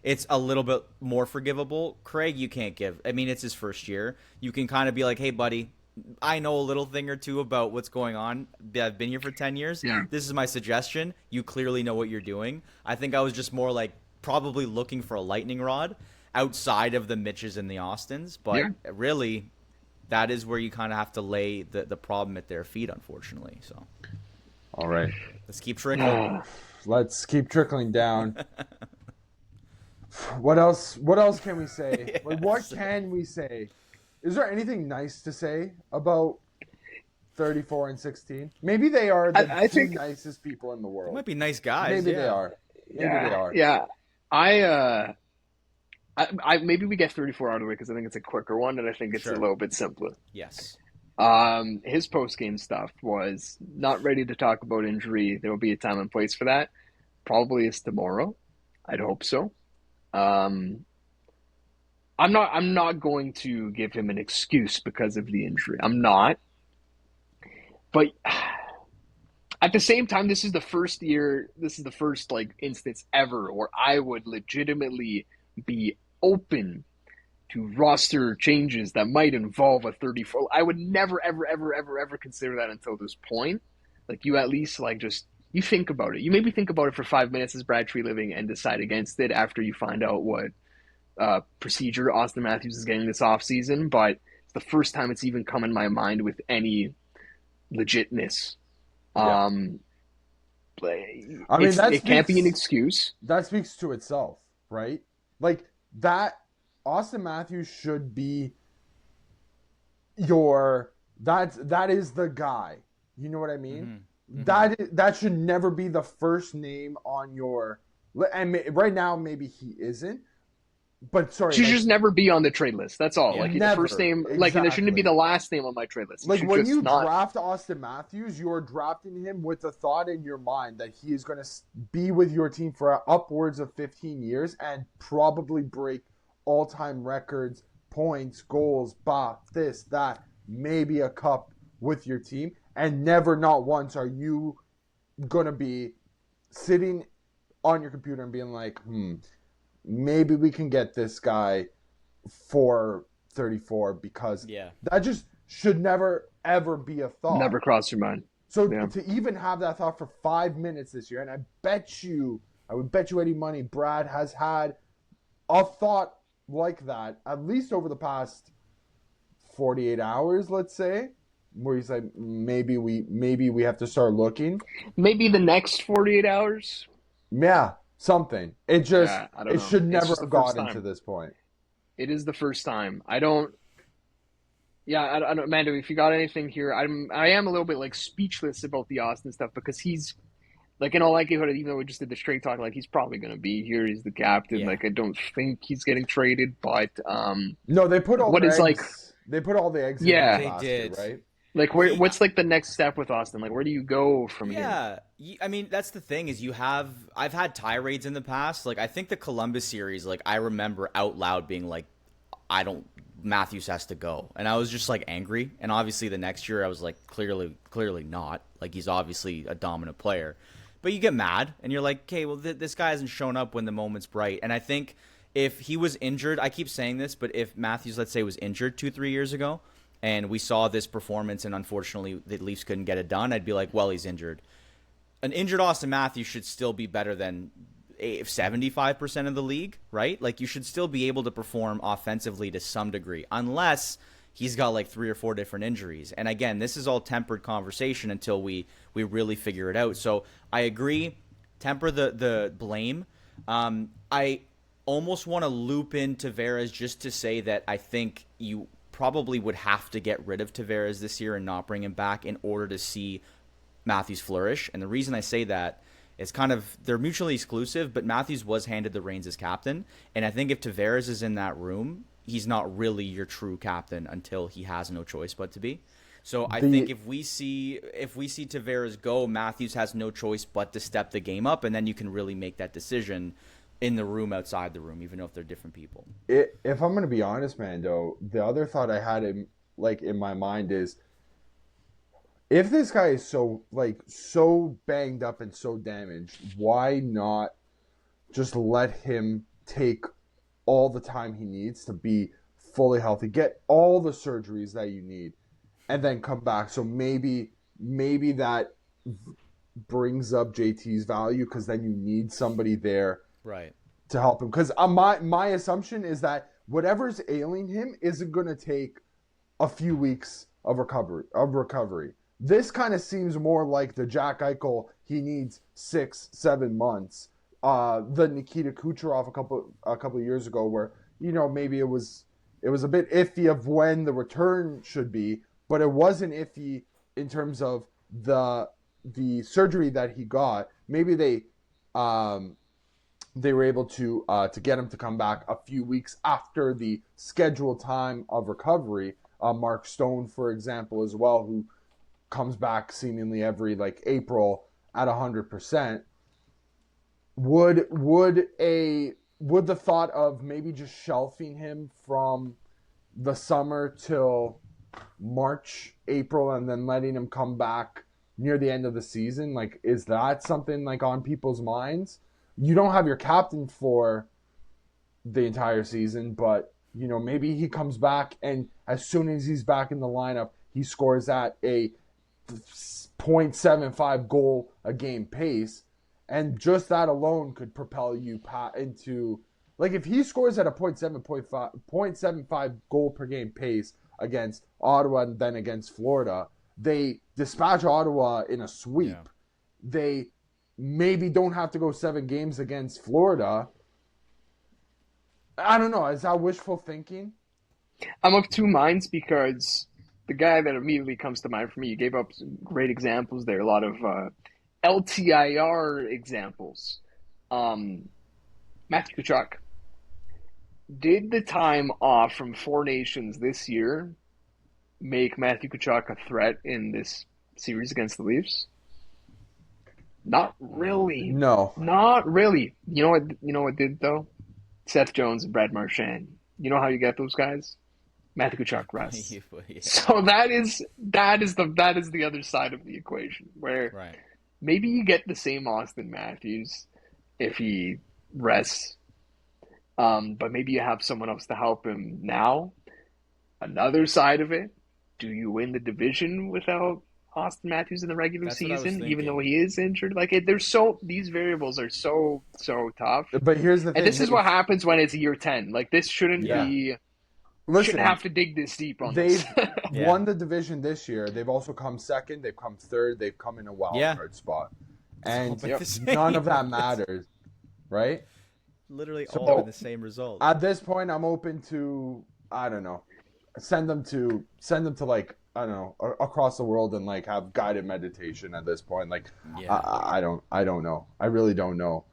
it's a little bit more forgivable. Craig, you can't give. I mean, it's his first year. You can kind of be like, hey, buddy, I know a little thing or two about what's going on. I've been here for 10 years. Yeah. This is my suggestion. You clearly know what you're doing. I think I was just more like probably looking for a lightning rod outside of the Mitches and the Austins. But really, that is where you kind of have to lay the problem at their feet, unfortunately. So, all right. Let's keep trickling. Let's keep trickling down. What else? What else can we say? Like, what Yes. can we say? Is there anything nice to say about 34 and 16? Maybe they are the I two think, nicest people in the They world. might be nice guys. Maybe they Yeah. are. Maybe they yeah, are. yeah. I, uh, I maybe we get 34 out of the way because I think it's a quicker one and I think it's a Sure. little bit simpler. Yes. His post game stuff was not ready to talk about injury. There will be a time and place for that. Probably is tomorrow. I'd hope so. Um, I'm not going to give him an excuse because of the injury. I'm not. But at the same time, this is the first year, this is the first like instance ever where I would legitimately be open to roster changes that might involve a 34. I would never, ever, ever, ever, ever consider that until this point. Like you at least like just you think about it. You maybe think about it for 5 minutes as Brad Tree Living and decide against it after you find out what procedure Austin Matthews is getting this offseason. But it's the first time it's even come in my mind with any legitness. Yeah. Um, I mean, it can't be an excuse. that speaks to itself, right? Like that Austin Matthews should be that is the guy. You know what I mean? That should never be the first name on your right now maybe he isn't. But sorry, Should like, just never be on the trade list. That's all. Yeah. Like the never. first name, like and it shouldn't be Exactly. the last name on my trade list. It Like should when just you not. draft Austin Matthews, you're drafting him with the thought in your mind that he is going to be with your team for upwards of 15 years and probably break all-time records, points, goals, this, that, maybe a cup with your team. And never, not once, are you going to be sitting on your computer and being like, maybe we can get this guy for 34 because Yeah. that just should never ever be a thought. Never crossed your mind. So Yeah. to even have that thought for 5 minutes this year, and I would bet you any money Brad has had a thought like that at least over the past 48 hours, let's say, where he's like, maybe we have to start looking. Maybe the next 48 hours. Yeah, something. It just Yeah, I don't it know. should It's never just have the first gotten to time. this point. It is the first time. I don't. Yeah, I don't. Amanda, if you got anything here, I am a little bit like speechless about the Austin stuff because he's like in all likelihood, even though we just did the straight talk, like he's probably going to be here. He's the captain. Yeah. Like I don't think he's getting traded, but No, they put all what their is like, eggs. They put all the eggs in yeah, his They basket, did. right? like what's like the next step with Austin? Like where do you go from here? Yeah, I mean that's the thing is I've had tirades in the past. Like I think the Columbus series, like I remember out loud being like, I don't Matthews has to go, and I was just like angry. And obviously the next year I was like clearly not. Like he's obviously a dominant player, but you get mad and you're like, okay, well this guy hasn't shown up when the moment's bright. And I think if he was injured, I keep saying this, but if Matthews, let's say, was injured 2-3 years ago, and we saw this performance and unfortunately the Leafs couldn't get it done, I'd be like, well, he's injured. An injured Austin Matthews should still be better than 75% of the league, right? Like you should still be able to perform offensively to some degree, unless he's got like 3 or 4 different injuries. And again, this is all tempered conversation until we really figure it out. So I agree, temper the blame. I almost want to loop in Tavares just to say that I think you probably would have to get rid of Tavares this year and not bring him back in order to see Matthews flourish. And the reason I say that is kind of they're mutually exclusive, but Matthews was handed the reins as captain. And I think if Tavares is in that room, he's not really your true captain until he has no choice but to be. So I think if we see Tavares go, Matthews has no choice but to step the game up, and then you can really make that decision in the room, outside the room, even if they're different people. If I'm gonna be honest, man, though, the other thought I had in my mind is, if this guy is so banged up and so damaged, why not just let him take all the time he needs to be fully healthy, get all the surgeries that you need, and then come back? So maybe that brings up JT's value because then you need somebody there Right. to help him. Because my assumption is that whatever's ailing him isn't going to take a few weeks of recovery. This kind of seems more like the Jack Eichel, he needs 6-7 months the Nikita Kucherov a couple of years ago, where maybe it was a bit iffy of when the return should be, but it wasn't iffy in terms of the surgery that he got. Maybe they were able to get him to come back a few weeks after the scheduled time of recovery. Mark Stone, for example, as well, who comes back seemingly every April at 100%. Would the thought of maybe just shelving him from the summer till March, April, and then letting him come back near the end of the season, is that something on people's minds? You don't have your captain for the entire season, but maybe he comes back, and as soon as he's back in the lineup, he scores at a 0.75 goal a game pace, and just that alone could propel you into, if he scores at a 0.75 goal per game pace against Ottawa and then against Florida, they dispatch Ottawa in a sweep. Yeah. They maybe don't have to go 7 games against Florida. I don't know. Is that wishful thinking? I'm of two minds because the guy that immediately comes to mind for me, you gave up some great examples there, a lot of LTIR examples. Matthew Tkachuk. Did the time off from Four Nations this year make Matthew Tkachuk a threat in this series against the Leafs? Not really. No. Not really. You know what did though? Seth Jones and Brad Marchand. You know how you get those guys? Matthew Tkachuk rests. Yeah. So that is the other side of the equation where Right. maybe you get the same Austin Matthews if he rests. But maybe you have someone else to help him now. Another side of it, do you win the division without Austin Matthews in the regular That's what I was season, even thinking. though he is injured? These variables are so tough. But here's the thing. And this is what happens when it's year 10. This shouldn't Yeah. be. Listen, Shouldn't have to dig this deep on they've this. Yeah. won the division this year. They've also come second. They've come third. They've come in a wild card spot. And All the same. none of that matters, right? Literally So- all in the same result. At this point, I'm open to, I don't know, send them to I don't know, across the world and have guided meditation at this point. Yeah. I don't know. I really don't know.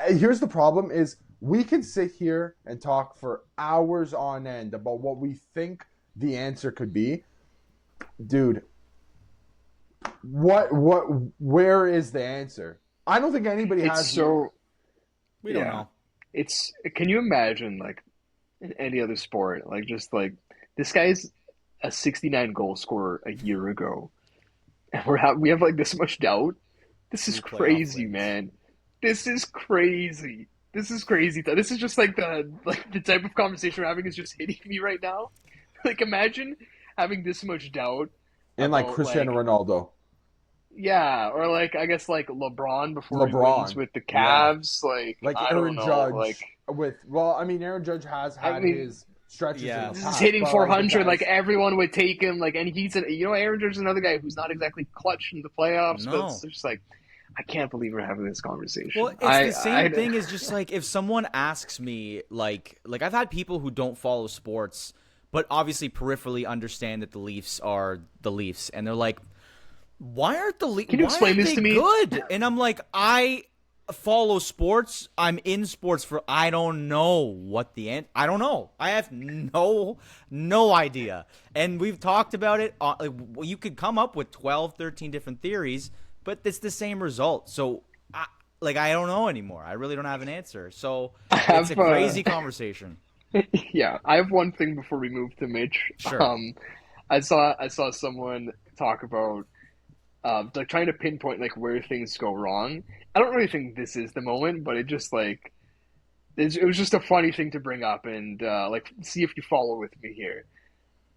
Here's the problem is we can sit here and talk for hours on end about what we think the answer could be. Dude, where is the answer? I don't think anybody It's has. so. We don't yeah. know. Can you imagine in any other sport, this guy's a 69 goal scorer a year ago, and we have this much doubt. This is Two playoff crazy, wins. man. This is crazy. This is crazy. This is just the type of conversation we're having is just hitting me right now. Imagine having this much doubt. And about, Cristiano Ronaldo. Yeah, or I guess LeBron before he LeBron, wins with the Cavs. I Aaron don't know. Judge Aaron Judge has had his stretches Yeah. in the This past. is hitting but, 400. the guys- Everyone would take him. And he's Aaron Judge is another guy who's not exactly clutch in the playoffs. No. But it's just I can't believe we're having this conversation. Well, it's the same thing as just if someone asks me, I've had people who don't follow sports, but obviously peripherally understand that the Leafs are the Leafs, and they're like, why aren't the Leafs? Can you explain this to me? Good, and I'm like, I follow sports. I'm in sports for. I don't know what the end. I don't know. I have no idea. And we've talked about it. You could come up with 12, 13 different theories, but it's the same result. So, I don't know anymore. I really don't have an answer. So it's a crazy conversation. Yeah, I have one thing before we move to Mitch. Sure. I saw someone talk about trying to pinpoint where things go wrong. I don't really think this is the moment, but it just it was just a funny thing to bring up and see if you follow with me here.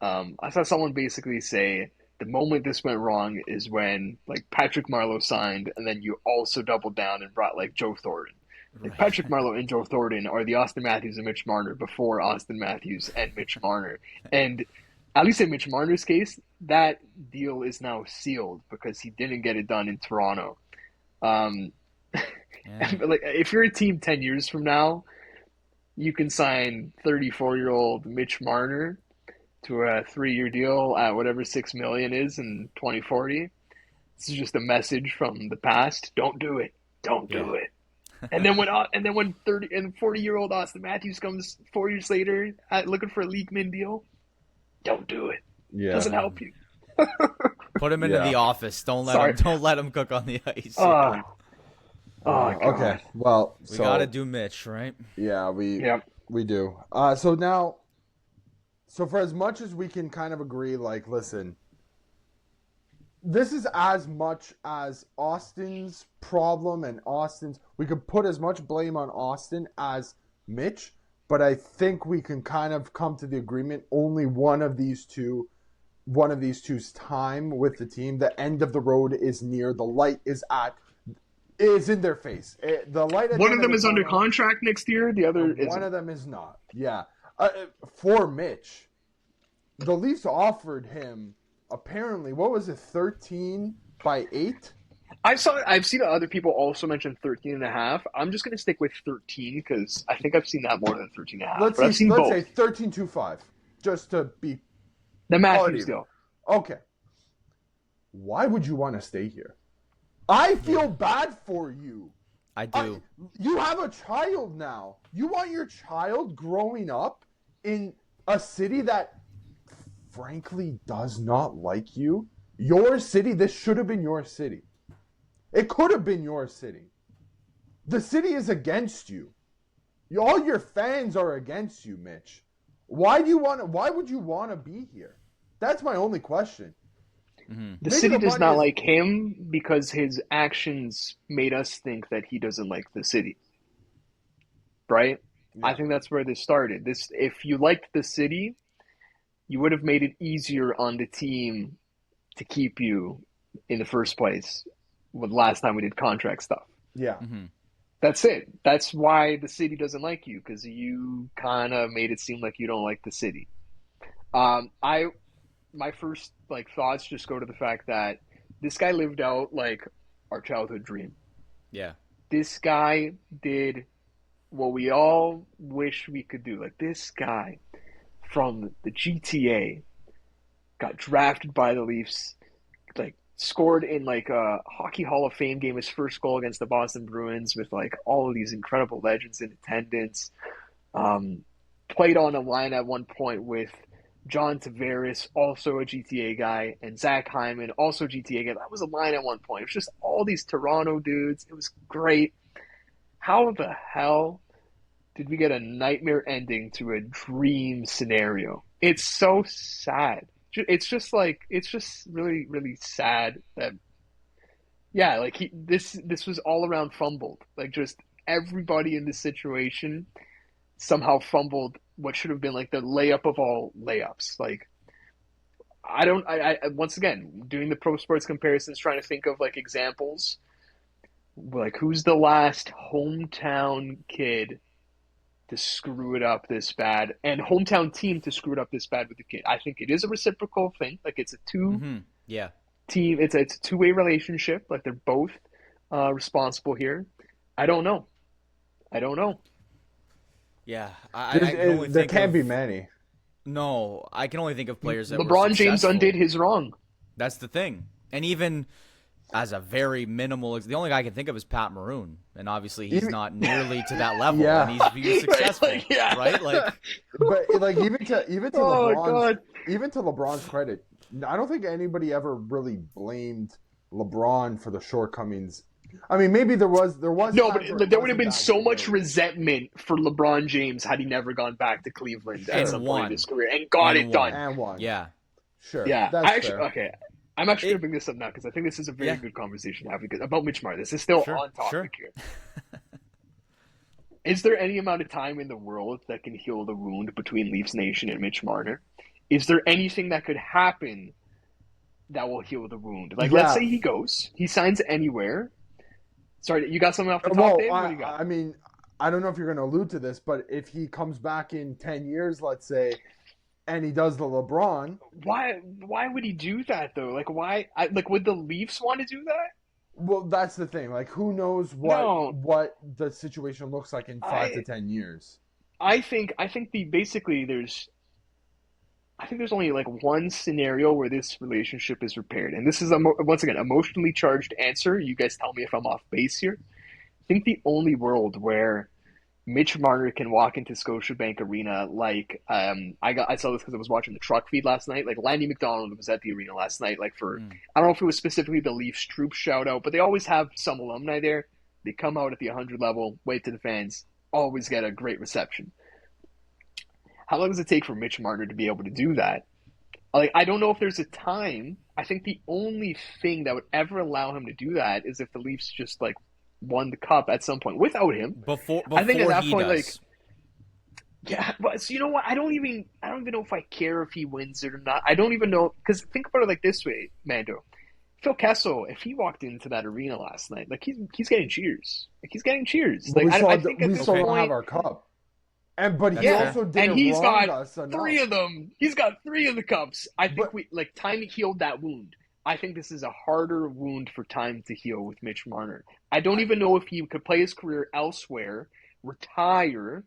I saw someone basically say the moment this went wrong is when Patrick Marleau signed, and then you also doubled down and brought Joe Thornton. Patrick Marleau and Joe Thornton are the Austin Matthews and Mitch Marner before Austin Matthews and Mitch Marner. And at least in Mitch Marner's case, that deal is now sealed because he didn't get it done in Toronto. And Yeah. Like, if you're a team 10 years from now, you can sign 34-year-old Mitch Marner to a 3-year deal at whatever 6 million is in 2040. This is just a message from the past. Don't do it. Don't Yeah. do it. And then when 30 and 40-year-old Austin Matthews comes 4 years later looking for a Leakman deal, don't do it. Doesn't Yeah. help you. Put him into Yeah. the office. Sorry. Don't let him cook on the ice. Oh, oh God. Okay. Well, We so gotta do Mitch, right? yeah, Yep. we do. So now, so for as much as we can kind of agree, like, listen, this is as much as Austin's problem and Austin's. We could put as much blame on Austin as Mitch, but I think we can kind of come to the agreement only one of these two's time with the team. The end of the road is near. The light is in their face. The light. At One the of end them the is under tunnel, contract next year. The other one isn't. of them is not. Yeah. For Mitch, the Leafs offered him apparently, what was it, 13 by 8? I've seen other people also mention 13 and a half. I'm just going to stick with 13 because I think I've seen that more than 13 and a half. Let's But I've seen let's both. say 13.25, just to be The Matthews party. deal. Okay. Why would you want to stay here? I feel bad for you. I do. You have a child now. You want your child growing up in a city that frankly does not like you. Your city, this should have been your city. It could have been your city. The city is against you. All your fans are against you, Mitch. Why would you want to be here? That's my only question. The city does not like him because his actions made us think that he doesn't like the city. Right? Yeah. I think that's where this started. If you liked the city, you would have made it easier on the team to keep you in the first place. Well, the last time we did contract stuff. Yeah. That's it. That's why the city doesn't like you, because you kind of made it seem like you don't like the city. My first thoughts just go to the fact that this guy lived out our childhood dream. Yeah. This guy did what we all wish we could do. Like, this guy from the GTA got drafted by the Leafs, scored in a Hockey Hall of Fame game, his first goal against the Boston Bruins with all of these incredible legends in attendance. Played on a line at one point with John Tavares, also a GTA guy, and Zach Hyman, also GTA guy. That was a line at one point. It was just all these Toronto dudes. It was great. How the hell did we get a nightmare ending to a dream scenario? It's so sad. It's just really, really sad that, yeah, this was all around fumbled. Just everybody in this situation somehow fumbled what should have been the layup of all layups. I once again, doing the pro sports comparisons, trying to think of examples. Who's the last hometown kid to screw it up this bad, and hometown team to screw it up this bad with the kid? I think it is a reciprocal thing. It's a Yeah. team. It's a two-way relationship. They're both responsible here. I don't know. Yeah. I can only There think can't of, be many. No, I can only think of players that were LeBron James successful. undid his wrong. That's the thing. And even as a very minimal, the only guy I can think of is Pat Maroon, and obviously he's not nearly to that level, Yeah. and he's successful, right? But even to Oh, LeBron's, God. even to LeBron's credit, I don't think anybody ever really blamed LeBron for the shortcomings. I mean, maybe there was No, times but where it there would have wasn't been that so much great. resentment for LeBron James had he never gone back to Cleveland at And some point won. in his career and got And it done. And one. Yeah. Sure. Yeah, That's fair. okay. I'm actually going to bring this up now because I think this is a very good conversation to have about Mitch Marner. This is still on topic here. Is there any amount of time in the world that can heal the wound between Leafs Nation and Mitch Marner? Is there anything that could happen that will heal the wound? Let's say he goes, he signs anywhere. Sorry, you got something off the top, Dave? What do you got? I mean, I don't know if you're going to allude to this, but if he comes back in 10 years, let's say, and he does the LeBron. Why would he do that though? Why? Would the Leafs want to do that? Well, that's the thing. Like, who knows No, what the situation looks like in 5 to 10 years? I think I think there's only like one scenario where this relationship is repaired, and this is once again emotionally charged answer. You guys tell me if I'm off base here. I think the only world where Mitch Marner can walk into Scotiabank Arena like I saw this because I was watching the truck feed last night. Like Landy McDonald was at the arena last night. Like for I don't know if it was specifically the Leafs troop shout out, but they always have some alumni there. They come out at the 100 level, wave to the fans, always get a great reception. How long does it take for Mitch Marner to be able to do that? Like I don't know if there's a time. I think the only thing that would ever allow him to do that is if the Leafs just like won the cup at some point without him. Before I think at that he point, does. like, yeah, but so you know what? I don't even know if I care if he wins it or not. I don't even know because think about it like this way, Mando. Phil Kessel, if he walked into that arena last night, like he's getting cheers. Like he's getting cheers. But Like I think at we this still don't have point, our cup. But he yeah, also didn't and he's wrong got us enough. 3 of them. He's got 3 of the cups. I think But we like time healed that wound. I think this is a harder wound for time to heal with Mitch Marner. I don't even know if he could play his career elsewhere, retire,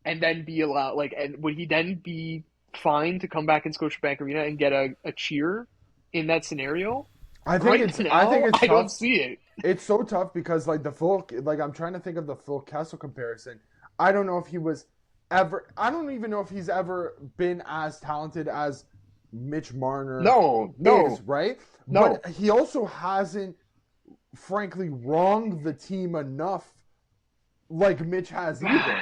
and then be allowed. Like, and would he then be fine to come back in Scotiabank Arena and get a cheer in that scenario? I think Right it's now, I think it's I don't tough. see it. It's so tough because I'm trying to think of the Phil Kessel comparison. I don't know if he was ever. I don't even know if he's ever been as talented as Mitch Marner No, is, right? no. But he also hasn't, frankly, wronged the team enough like Mitch has either.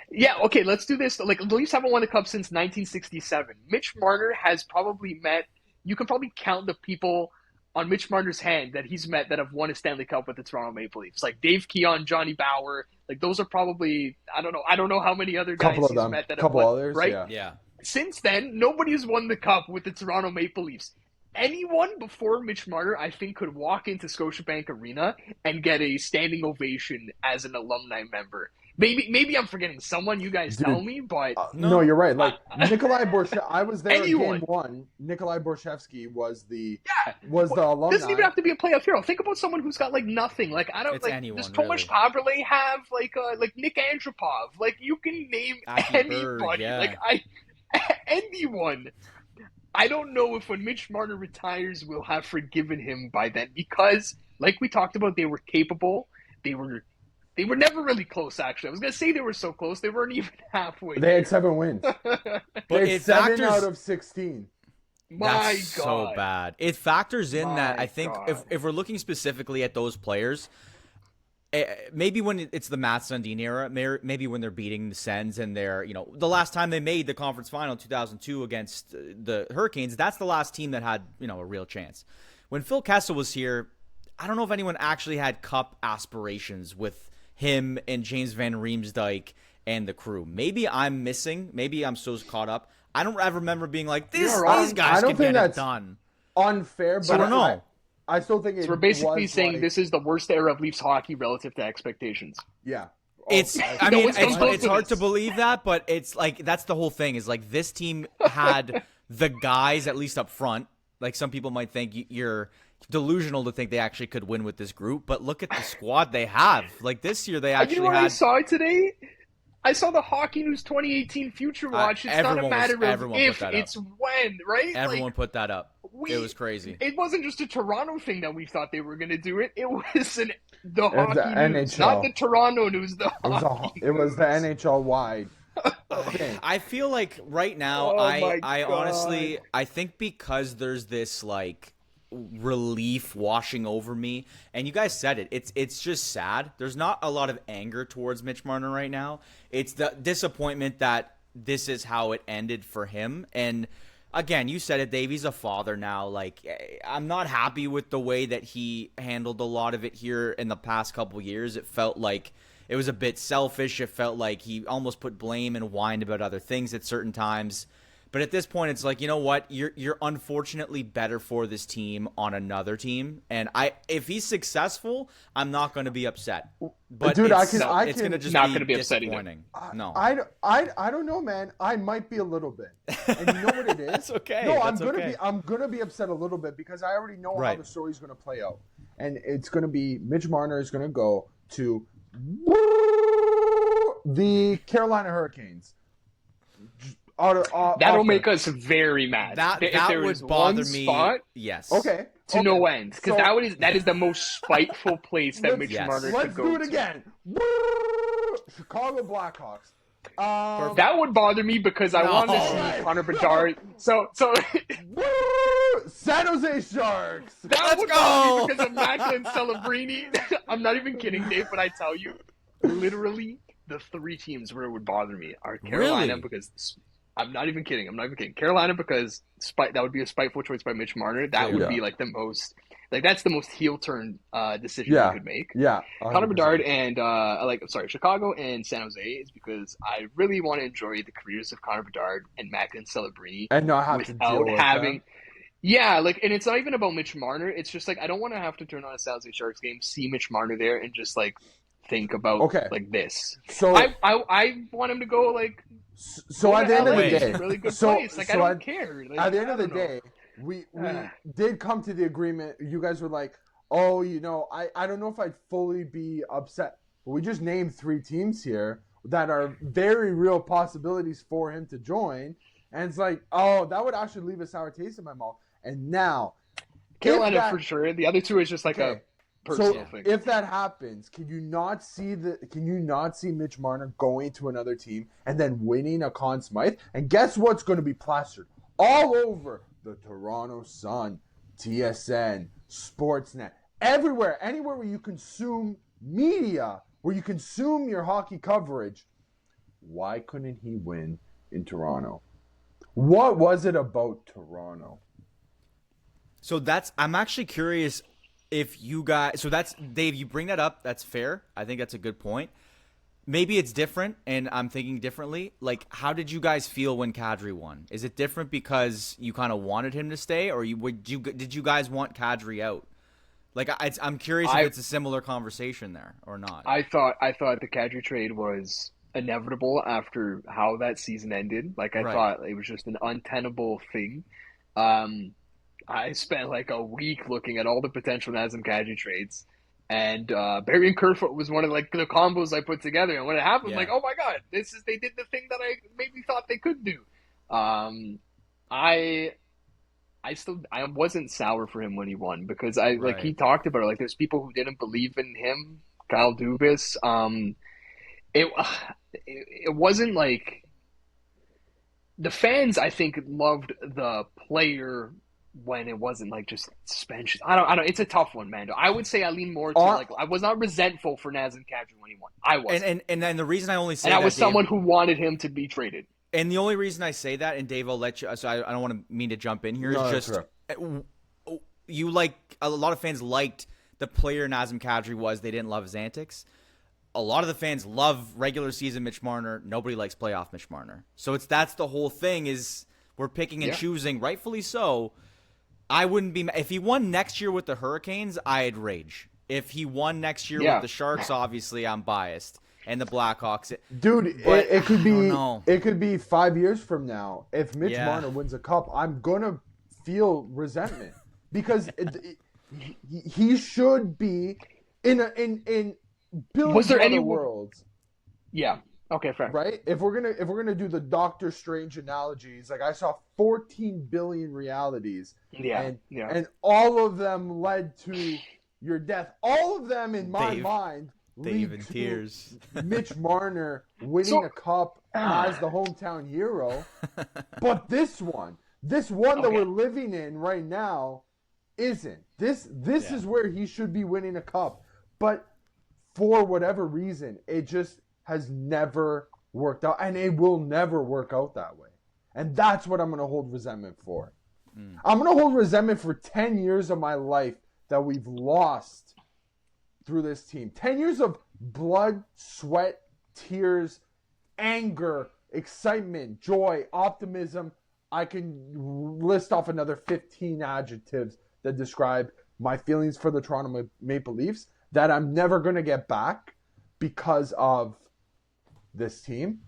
Yeah, okay, let's do this. Like, the Leafs haven't won a cup since 1967. Mitch Marner has probably met, you can probably count the people on Mitch Marner's hand that he's met that have won a Stanley Cup with the Toronto Maple Leafs. Like Dave Keon, Johnny Bauer, like those are probably, I don't know how many other guys Couple of he's them, met that have couple won, others, right? yeah. Yeah. Since then, nobody's won the cup with the Toronto Maple Leafs. Anyone before Mitch Marner, I think, could walk into Scotiabank Arena and get a standing ovation as an alumni member. Maybe I'm forgetting someone. You guys tell Dude, me, but No, you're right. Like Nikolai Borshevsky, I was there anyone. in game one. Nikolai Borshevsky was the Well, alumni. doesn't even have to be a playoff hero. Think about someone who's got like nothing. Like I don't It's like. anyone, Does Tomasz Kaberle have like Nick Andropov? Like you can name Aki anybody. Berg, yeah. Like anyone. I don't know if when Mitch Marner retires, we'll have forgiven him by then because, like we talked about, they were capable. They were never really close. Actually, I was gonna say they were so close they weren't even halfway. They had 7 wins. But They it had 7 factors out of 16. My That's God, so bad. It factors in that My I think God. if we're looking specifically at those players, maybe when it's the Matt Sundin era, maybe when they're beating the Sens and they're, the last time they made the conference final in 2002 against the Hurricanes, that's the last team that had, a real chance. When Phil Kessel was here, I don't know if anyone actually had cup aspirations with him and James Van Riemsdyk and the crew. Maybe I'm missing. Maybe I'm so caught up. I don't ever remember being like, these guys I don't can think get it that's done. Unfair, but I don't know. I still think So we're basically was saying like, this is the worst era of Leafs hockey relative to expectations. Yeah. It's hard to believe that, but it's like that's the whole thing is like this team had the guys at least up front. Like some people might think you're delusional to think they actually could win with this group, but look at the squad they have. Like this year they actually you know what had I saw today? I saw the Hockey News 2018 Future Watch. It's not a matter of if, it's when, right? Everyone put that up. It was crazy. It wasn't just a Toronto thing that we thought they were going to do it. It was the Hockey the News, NHL. not the Toronto News. It was the NHL wide. I feel like right now, Oh my I God. honestly, I think because there's this like relief washing over me, and you guys said it, it's just sad. There's not a lot of anger towards Mitch Marner right now. It's the disappointment that this is how it ended for him. And again, you said it, Dave, he's a father now. Like, I'm not happy with the way that he handled a lot of it here in the past couple years. It felt like it was a bit selfish. It felt like he almost put blame and whined about other things at certain times. But at this point, it's like, you know what? You're unfortunately better for this team on another team, and if he's successful, I'm not going to be upset. But Dude, it's I going to just not be gonna be upsetting disappointing. No, I don't know, man. I might be a little bit, and you know what it is? That's okay. No, That's okay. I'm gonna be upset a little bit because I already know how Right. the story's gonna play out, and it's going to be Mitch Marner is going to go to the Carolina Hurricanes. That'll make us very mad. If That there would is bother one me. spot Yes. Okay. to no end, because that is the most spiteful place that Mitch Marner could go to. Let's do it again. Chicago Blackhawks. That would bother me because I want to see Connor Bedard. So San Jose Sharks. that would bother me because of Macklin Celebrini. I'm not even kidding, Dave, but I tell you, literally the three teams where it would bother me are Carolina Really? because I'm not even kidding. Carolina because that would be a spiteful choice by Mitch Marner. That would be like the most, like that's the most heel turn decision you could make. Yeah. 100%. Connor Bedard and Chicago and San Jose is because I really want to enjoy the careers of Connor Bedard and Macklin Celebrini and not have to deal with having. Yeah, like, and it's not even about Mitch Marner. It's just like I don't want to have to turn on a San Jose Sharks game, see Mitch Marner there, and just like think about like this. So I want him to go like. So at the end of the day, really good place. Like, I don't care. Like, at the end of the day, we did come to the agreement. You guys were like, "Oh, I don't know if I'd fully be upset." But we just named 3 teams here that are very real possibilities for him to join, and it's like, oh, that would actually leave a sour taste in my mouth. And now, Carolina for sure. The other 2 is just like a personal thing. If that happens, can you not see Mitch Marner going to another team and then winning a Conn Smythe? And guess what's going to be plastered all over the Toronto Sun, TSN, Sportsnet, everywhere, anywhere where you consume media, where you consume your hockey coverage. Why couldn't he win in Toronto? What was it about Toronto? So I'm actually curious. If you guys, so that's Dave, you bring that up. That's fair. I think that's a good point. Maybe it's different, and I'm thinking differently. Like, how did you guys feel when Kadri won? Is it different because you kind of wanted him to stay, or did you guys want Kadri out? Like, I'm curious if it's a similar conversation there or not. I thought the Kadri trade was inevitable after how that season ended. Like, I thought it was just an untenable thing. I spent like a week looking at all the potential Nazem Kadri trades, and Barry and Kerfoot was one of like the combos I put together. And when it happened, I'm like, oh my god, they did the thing that I maybe thought they could do. I wasn't sour for him when he won because like he talked about it. Like there's people who didn't believe in him, Kyle Dubas. It wasn't like the fans. I think loved the player. When it wasn't like just suspension. I don't. It's a tough one, man. I would say I lean more to like I was not resentful for Nazem Kadri when he won. I was, and then the reason I only say and that, I was someone who wanted him to be traded. And the only reason I say that, and Dave, I'll let you. So I don't want to mean to jump in here. It's just you like a lot of fans liked the player Nazem Kadri was. They didn't love his antics. A lot of the fans love regular season Mitch Marner. Nobody likes playoff Mitch Marner. So that's the whole thing is we're picking and choosing, rightfully so. I wouldn't be if he won next year with the Hurricanes. I'd rage. If he won next year with the Sharks, obviously I'm biased, and the Blackhawks. Dude, it could be it could be 5 years from now. If Mitch Marner wins a cup, I'm gonna feel resentment because he should be in billions of other worlds. Yeah. Okay, fair. Right? If we're gonna do the Doctor Strange analogies, like I saw 14 billion realities, and all of them led to your death. All of them, in my mind, Dave in tears. Mitch Marner winning a cup as the hometown hero, but this one that we're living in right now, isn't. This is where he should be winning a cup, but for whatever reason, it just has never worked out, and it will never work out that way. And that's what I'm going to hold resentment for. I'm going to hold resentment for 10 years of my life that we've lost through this team. 10 years of blood, sweat, tears, anger, excitement, joy, optimism. I can list off another 15 adjectives that describe my feelings for the Toronto Maple Leafs that I'm never going to get back because of this team.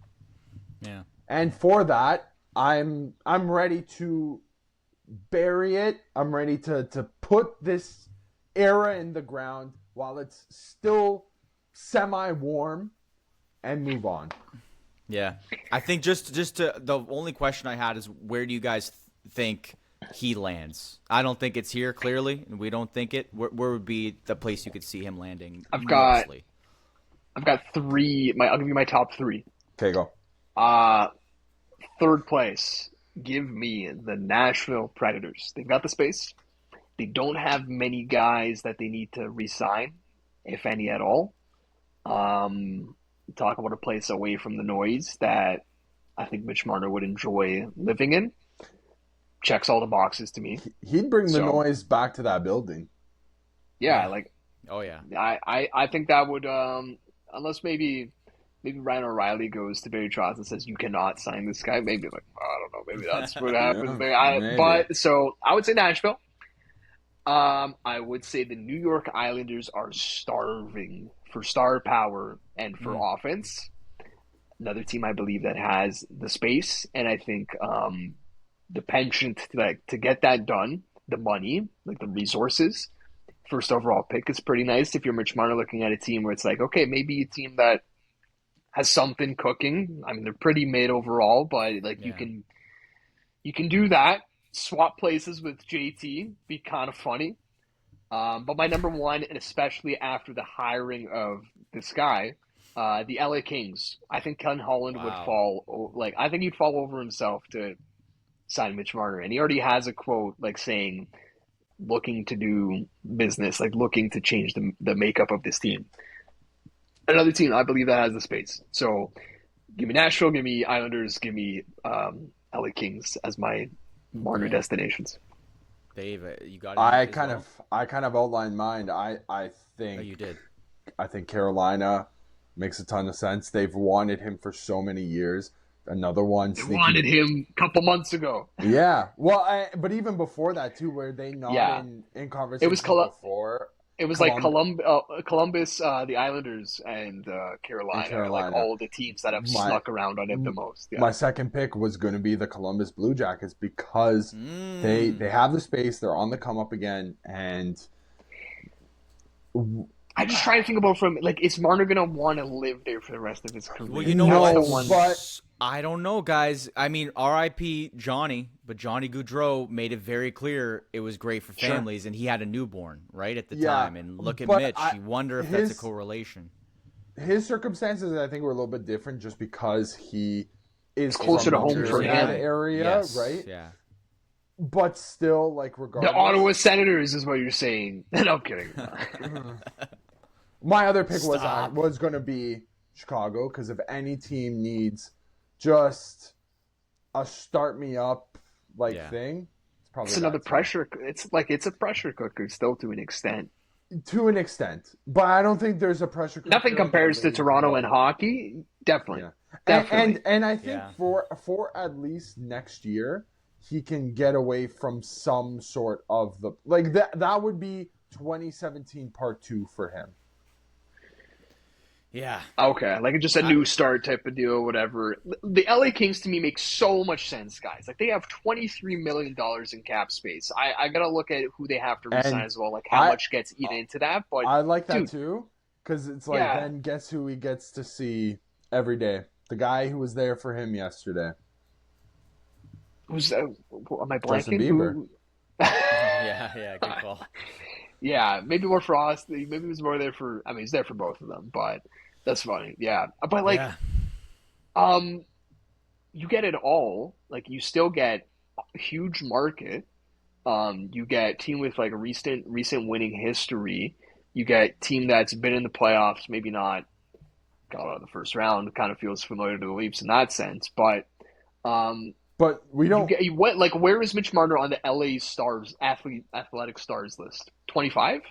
Yeah. And for that, I'm ready to bury it. I'm ready to put this era in the ground while it's still semi-warm and move on. Yeah, I think just to the only question I had is where do you guys think he lands? I don't think it's here clearly, and we don't think it. Where would be the place you could see him landing I've got mostly? I've got three. I'll give you my top three. Okay, go. Third place, give me the Nashville Predators. They've got the space. They don't have many guys that they need to re-sign, if any at all. Talk about a place away from the noise that I think Mitch Marner would enjoy living in. Checks all the boxes to me. He'd bring the noise back to that building. Yeah, like. Oh yeah. I think that would unless maybe Ryan O'Reilly goes to Barry Trotz and says you cannot sign this guy. Maybe like I don't know. Maybe that's what happens there. But so I would say Nashville. I would say the New York Islanders are starving for star power and for offense. Another team I believe that has the space, and I think the penchant to get that done, the money, like the resources. First overall pick is pretty nice if you're Mitch Marner looking at a team where it's like, okay, maybe a team that has something cooking. I mean, they're pretty mid overall, but like you can do that. Swap places with JT, be kind of funny. But my number one, and especially after the hiring of this guy, the LA Kings. I think Ken Holland would fall. Like I think he'd fall over himself to sign Mitch Marner, and he already has a quote like saying, "Looking to do business, like looking to change the makeup of this team." Another team I believe that has the space. So, give me Nashville, give me Islanders, give me LA Kings as my Marner destinations. Dave, you got it. I kind of outlined mine. I think you did. I think Carolina makes a ton of sense. They've wanted him for so many years. Another one. They wanted him a couple months ago. Yeah. Well, but even before that too, were they not in conversation? It was before. It was like Columbus, the Islanders, and Carolina are like all the teams that have snuck around on him the most. Yeah. My second pick was going to be the Columbus Blue Jackets because they have the space. They're on the come up again, and I just try to think about is Marner going to want to live there for the rest of his career? Well, you know what? But I don't know, guys. I mean, R.I.P. Johnny, but Johnny Gaudreau made it very clear it was great for families, and he had a newborn right at the time. And look at Mitch. You wonder if that's a correlation. His circumstances, I think, were a little bit different just because he is closer to home for him. Area, right? Yeah. But still, like, regardless. The Ottawa Senators is what you're saying. No, I'm kidding. My other pick was going to be Chicago, because if any team needs just a start me up thing, it's probably another pressure. It's a pressure cooker still to an extent. To an extent, but I don't think there's a pressure cooker. Nothing compares to Toronto in hockey. Definitely, definitely. And I think for at least next year, he can get away from some sort of that would be 2017 part 2 for him. Yeah. Okay, like just a new start type of deal, whatever. The LA Kings to me make so much sense, guys. Like they have $23 million in cap space. I gotta look at who they have to resign as well, like how much gets eaten into that. But I like that too, because it's like then guess who he gets to see every day? The guy who was there for him yesterday. Who's am I blanking? Justin Bieber. Yeah, good call. Yeah, maybe more for us. Maybe he was more there for. I mean, he's there for both of them, but that's funny. Yeah, but you get it all. Like you still get a huge market. You get team with like a recent winning history. You get team that's been in the playoffs, maybe not got out of the first round. Kind of feels familiar to the Leafs in that sense, but. But we don't. Where is Mitch Marner on the LA Stars athletic stars list? 25?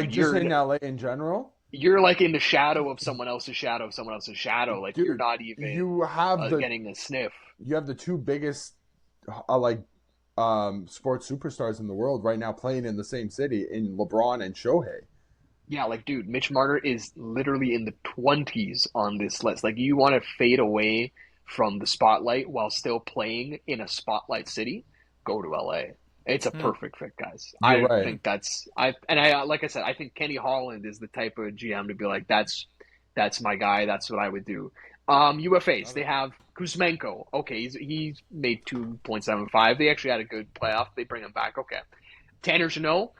Just in LA in general. You're like in the shadow of someone else's shadow of someone else's shadow. Like you're not even. You have getting a sniff. You have the two biggest, sports superstars in the world right now playing in the same city in LeBron and Shohei. Yeah, dude, Mitch Marner is literally in the 20s on this list. Like you want to fade away from the spotlight while still playing in a spotlight city, go to LA. It's a perfect fit, guys. You're I right. think I like I said, I think Kenny Holland is the type of GM to be like, that's my guy. That's what I would do. UFAs, Love they it. have Kuzmenko. Okay, he's made 2.75. They actually had a good playoff. They bring him back. Okay, Tanner Jeannot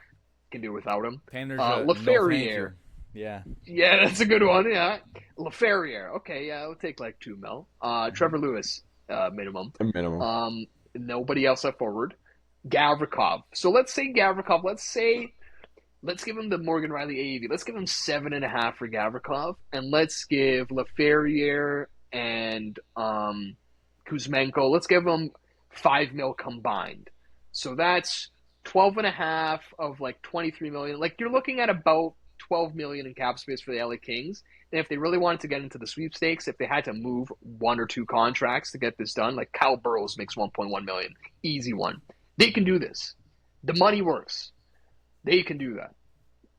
can do without him. Tanner, no, thank you. Laferriere, Yeah. yeah, that's a good one. Yeah, Laferriere. Okay, yeah, I'll take like 2 mil. Hmm. Trevor Lewis, minimum. A minimum. Nobody else at forward. Gavrikov. So let's say Gavrikov. Let's give him the Morgan Riley AAV. Let's give him 7.5 for Gavrikov, and let's give Laferriere and Kuzmenko. Let's give them 5 mil combined. So that's 12.5 of like 23 million. Like you're looking at about 12 million in cap space for the LA Kings. And if they really wanted to get into the sweepstakes, if they had to move one or two contracts to get this done, like Kyle Burrows makes 1.1 million, easy one. They can do this. The money works. They can do that.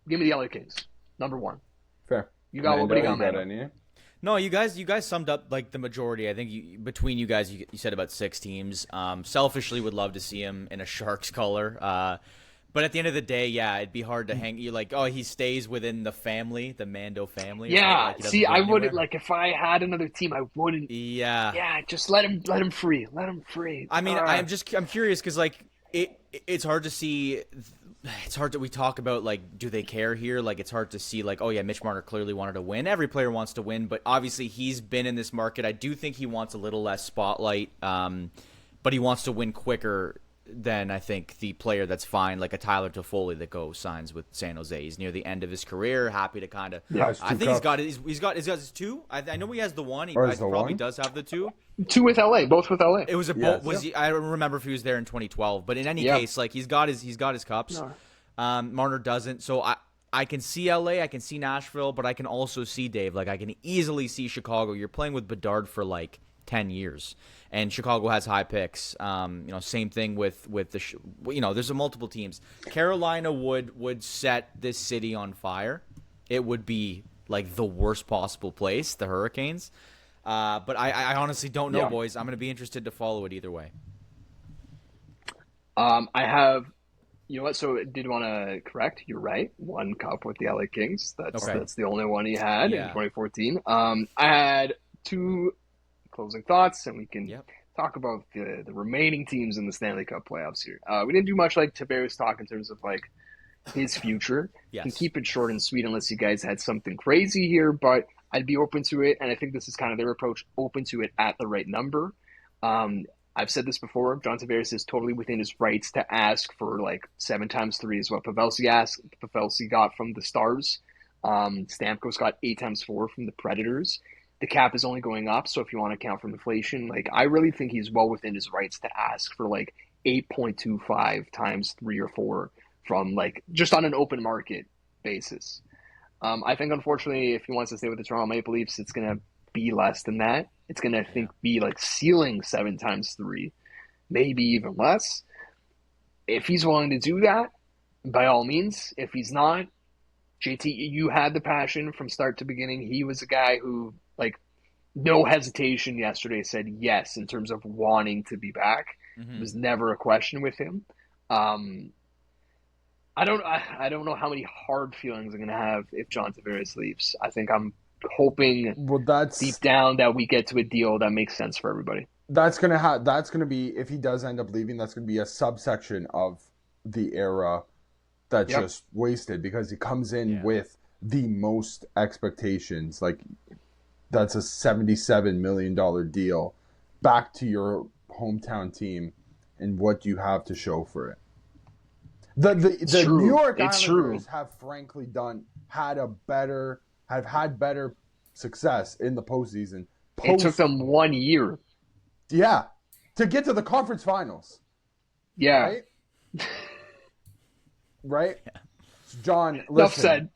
Give me the LA Kings. Number one. Fair. You got what do you got, got man? any? No, you guys summed up like the majority. I think between you guys, you said about 6 teams. Selfishly, would love to see him in a Sharks color. But at the end of the day, yeah, it'd be hard to hang. You like, oh, he stays within the family, the Mando family. Right? Yeah. Like, he doesn't See, go I anywhere. wouldn't like if I had another team, I wouldn't. Yeah. Yeah, just let him free. Let him free. I mean, I'm curious because like it's hard to see. It's hard to we talk about like do they care here? Like it's hard to see like oh yeah, Mitch Marner clearly wanted to win. Every player wants to win, but obviously he's been in this market. I do think he wants a little less spotlight, but he wants to win quicker than I think the player that's fine, like a Tyler Toffoli that goes signs with San Jose. He's near the end of his career, happy to kind of. Yeah, I think he's got his two. I know he has the one. He Or is the probably one? does have the two. Two with LA, both with LA. It was a Yes. was he, I don't remember if he was there in 2012, but in any Yep. case, like he's got his cups. No. Marner doesn't, so I can see LA, I can see Nashville, but I can also see Dave. Like I can easily see Chicago. You're playing with Bedard for like 10 years, and Chicago has high picks. Same thing with the there's multiple teams. Carolina would set this city on fire. It would be like the worst possible place, the Hurricanes. But I honestly don't know, Yeah. boys. I'm going to be interested to follow it either way. I have, you know what? So I did want to correct. You're right. One cup with the LA Kings. Okay. That's the only one he had in Yeah. 2014. I had two closing thoughts, and we can Yep. talk about the remaining teams in the Stanley Cup playoffs here. We didn't do much like Tavares talk in terms of like his future. Yes. Can keep it short and sweet unless you guys had something crazy here, but I'd be open to it, and I think this is kind of their approach, open to it at the right number. I've said this before. John Tavares is totally within his rights to ask for like 7x3 is what Pavelski asked. Pavelski got from the Stars. Stamkos got 8x4 from the Predators. The cap is only going up, so if you want to account for inflation, like I really think he's well within his rights to ask for like 8.25 times 3 or 4 from like just on an open market basis. I think unfortunately, if he wants to stay with the Toronto Maple Leafs, it's gonna be less than that. It's gonna, I think, be like ceiling 7x3, maybe even less. If he's willing to do that, by all means. If he's not, JT, you had the passion from start to beginning. He was a guy who, like, no hesitation yesterday said yes in terms of wanting to be back. It was never a question with him. I don't know how many hard feelings I'm gonna have if John Tavares leaves. I think I'm hoping Well, that's deep down that we get to a deal that makes sense for everybody. that's gonna be if he does end up leaving. That's gonna be a subsection of the era that's Yep. just wasted because he comes in Yeah. with the most expectations. Like that's a $77 million deal back to your hometown team, and what do you have to show for it? The true. New York It's true. Islanders have frankly have had better success in the postseason. It took them 1 year. Yeah, to get to the conference finals, Yeah. right? Right? John, listen. Enough said.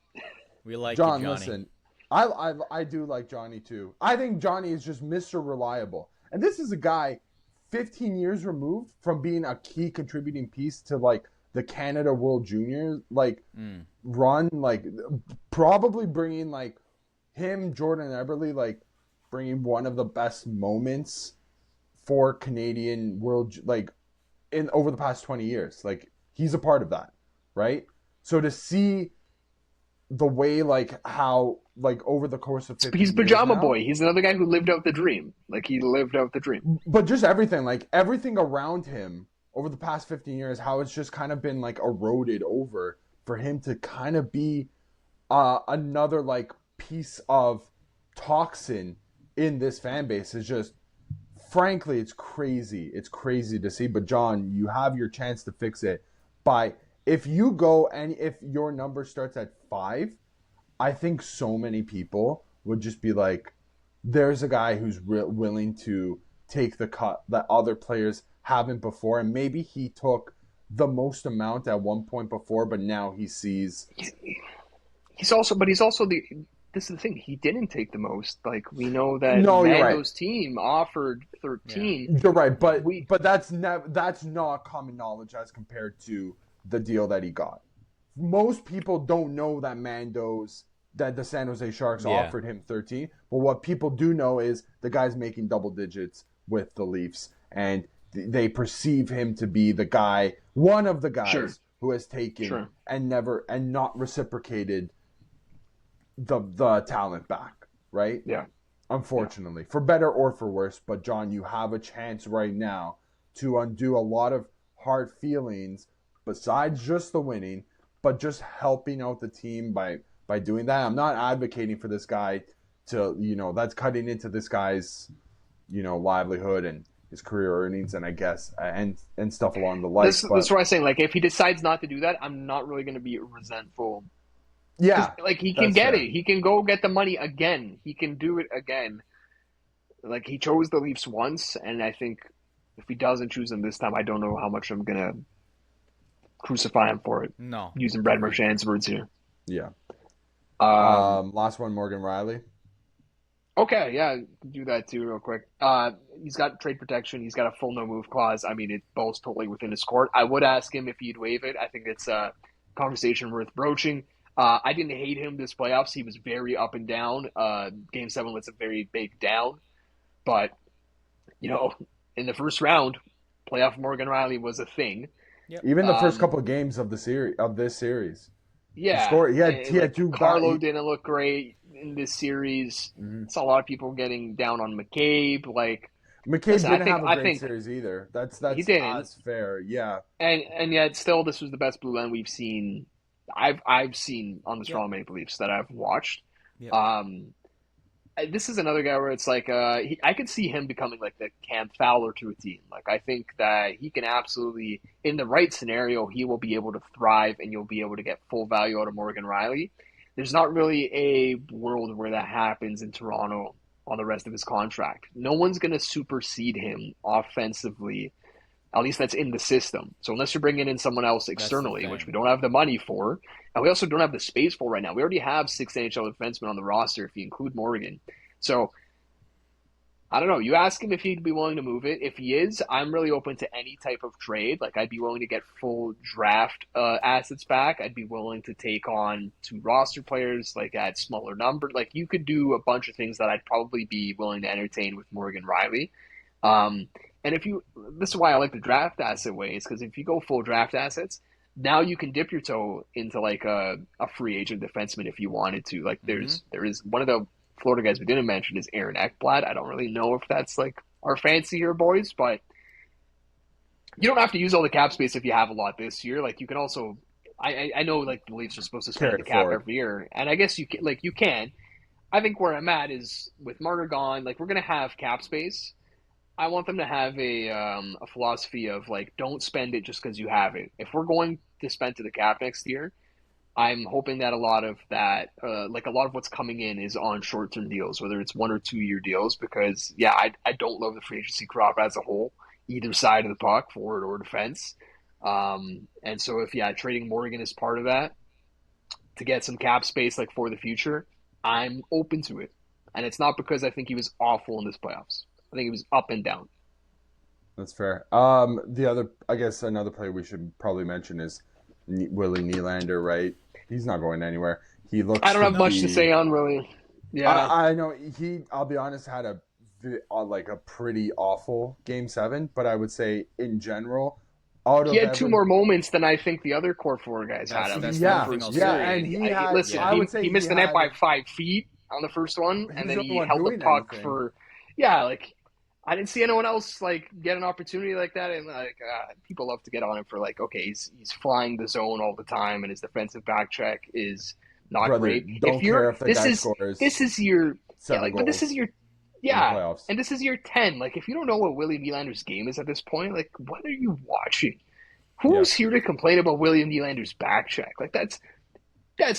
We like John, you, Johnny. listen. I do like Johnny too. I think Johnny is just Mr. Reliable. And this is a guy 15 years removed from being a key contributing piece to like the Canada World Juniors run, like probably bringing like him, Jordan Eberle, like bringing one of the best moments for Canadian World, like in over the past 20 years. Like, he's a part of that, right? So to see the way, like, how, like, over the course of 50 He's years Pajama now, Boy. He's another guy who lived out the dream. Like, he lived out the dream. but just everything, like, everything around him over the past 15 years, how it's just kind of been, like, eroded over for him to kind of be another, like, piece of toxin in this fan base is just, frankly, it's crazy. It's crazy to see. But John, you have your chance to fix it by, if you go and if your number starts at 5, I think so many people would just be like, there's a guy who's willing to take the cut that other players haven't before, and maybe he took the most amount at one point before, but now he sees. He's also the. This is the thing. He didn't take the most. Like, we know that No, you're right. Mando's team offered 13. You're right, but We that's not common knowledge as compared to the deal that he got. Most people don't know that the San Jose Sharks offered him 13, but what people do know is the guy's making double digits with the Leafs, and they perceive him to be the guy, one of the guys who has taken and not reciprocated the talent back, right? Yeah. Unfortunately, for better or for worse. But John, you have a chance right now to undo a lot of hard feelings besides just the winning, but just helping out the team by doing that. I'm not advocating for this guy to, that's cutting into this guy's, livelihood and his career earnings, and I guess and stuff along the lines. That's what I'm saying. Like, if he decides not to do that, I'm not really going to be resentful. Yeah, like, he can get it. He can go get the money again. He can do it again. Like, he chose the Leafs once, and I think if he doesn't choose them this time, I don't know how much I'm gonna crucify him for it. No, using Brad Marchand's words here. Yeah. Last one, Morgan Riley. Okay, yeah, do that too real quick. He's got trade protection. He's got a full no move clause. I mean, it ball's totally within his court. I would ask him if he'd waive it. I think it's a conversation worth broaching. I didn't hate him this playoffs. He was very up and down. Game 7 was a very big down. But, in the first round, playoff Morgan Riley was a thing. Yep. Even the first couple of games of this series. Yeah. He had two. Carlo didn't look great in this series. Mm-hmm. Saw a lot of people getting down on McCabe. Like, McCabe didn't have a great series either. That's fair. Yeah. And yet still, this was the best blue line we've seen. I've seen on the Toronto Maple Leafs that I've watched. Yep. This is another guy where it's like I could see him becoming like the Cam Fowler to a team. Like, I think that he can absolutely, in the right scenario, he will be able to thrive, and you'll be able to get full value out of Morgan Riley. There's not really a world where that happens in Toronto on the rest of his contract. No one's going to supersede him offensively. At least that's in the system. So unless you're bringing in someone else externally, which we don't have the money for, and we also don't have the space for right now. We already have 6 NHL defensemen on the roster if you include Morgan. So, I don't know. You ask him if he'd be willing to move it. If he is, I'm really open to any type of trade. Like, I'd be willing to get full draft assets back. I'd be willing to take on 2 roster players, like, at smaller numbers. Like, you could do a bunch of things that I'd probably be willing to entertain with Morgan Riley. And this is why I like the draft asset ways, because if you go full draft assets, now you can dip your toe into like a free agent defenseman if you wanted to. Like, there is one of the Florida guys we didn't mention is Aaron Ekblad. I don't really know if that's like our fancy here, boys, but you don't have to use all the cap space if you have a lot this year. Like, you can also, I know like the Leafs are supposed to spend the cap every year, and I guess you can. I think where I'm at is with Marner gone, like, we're gonna have cap space. I want them to have a philosophy of, like, don't spend it just because you have it. If we're going to spend to the cap next year, I'm hoping that a lot of that, like a lot of what's coming in is on short-term deals, whether it's 1 or 2 year deals, because, yeah, I don't love the free agency crop as a whole, either side of the puck, forward or defense. And so if, trading Morgan is part of that to get some cap space, like, for the future, I'm open to it. And it's not because I think he was awful in this playoffs. I think he was up and down. That's fair. I guess another player we should probably mention is Willie Nylander, right? He's not going anywhere. He looks. I don't have much to say on Willie. Yeah, I know I'll be honest, had a pretty awful Game 7, but I would say in general, out He of had two more moments than I think the other core four guys had. That's in the the other thing first I'll yeah, say. and he had. Listen, I would say he missed the net had, by 5 feet on the first one, he and was then the only he one held the doing puck anything. for. Yeah, like I didn't see anyone else like get an opportunity like that, and like people love to get on him for like, okay, he's flying the zone all the time, and his defensive back check is not Brother, great. don't If you're care if the guy scores this is your 7 but this is goals your in the playoffs. and this is your 10. Like if you don't know what William Nylander's game is at this point, like what are you watching? Who's here to complain about William Nylander's back check? Like that's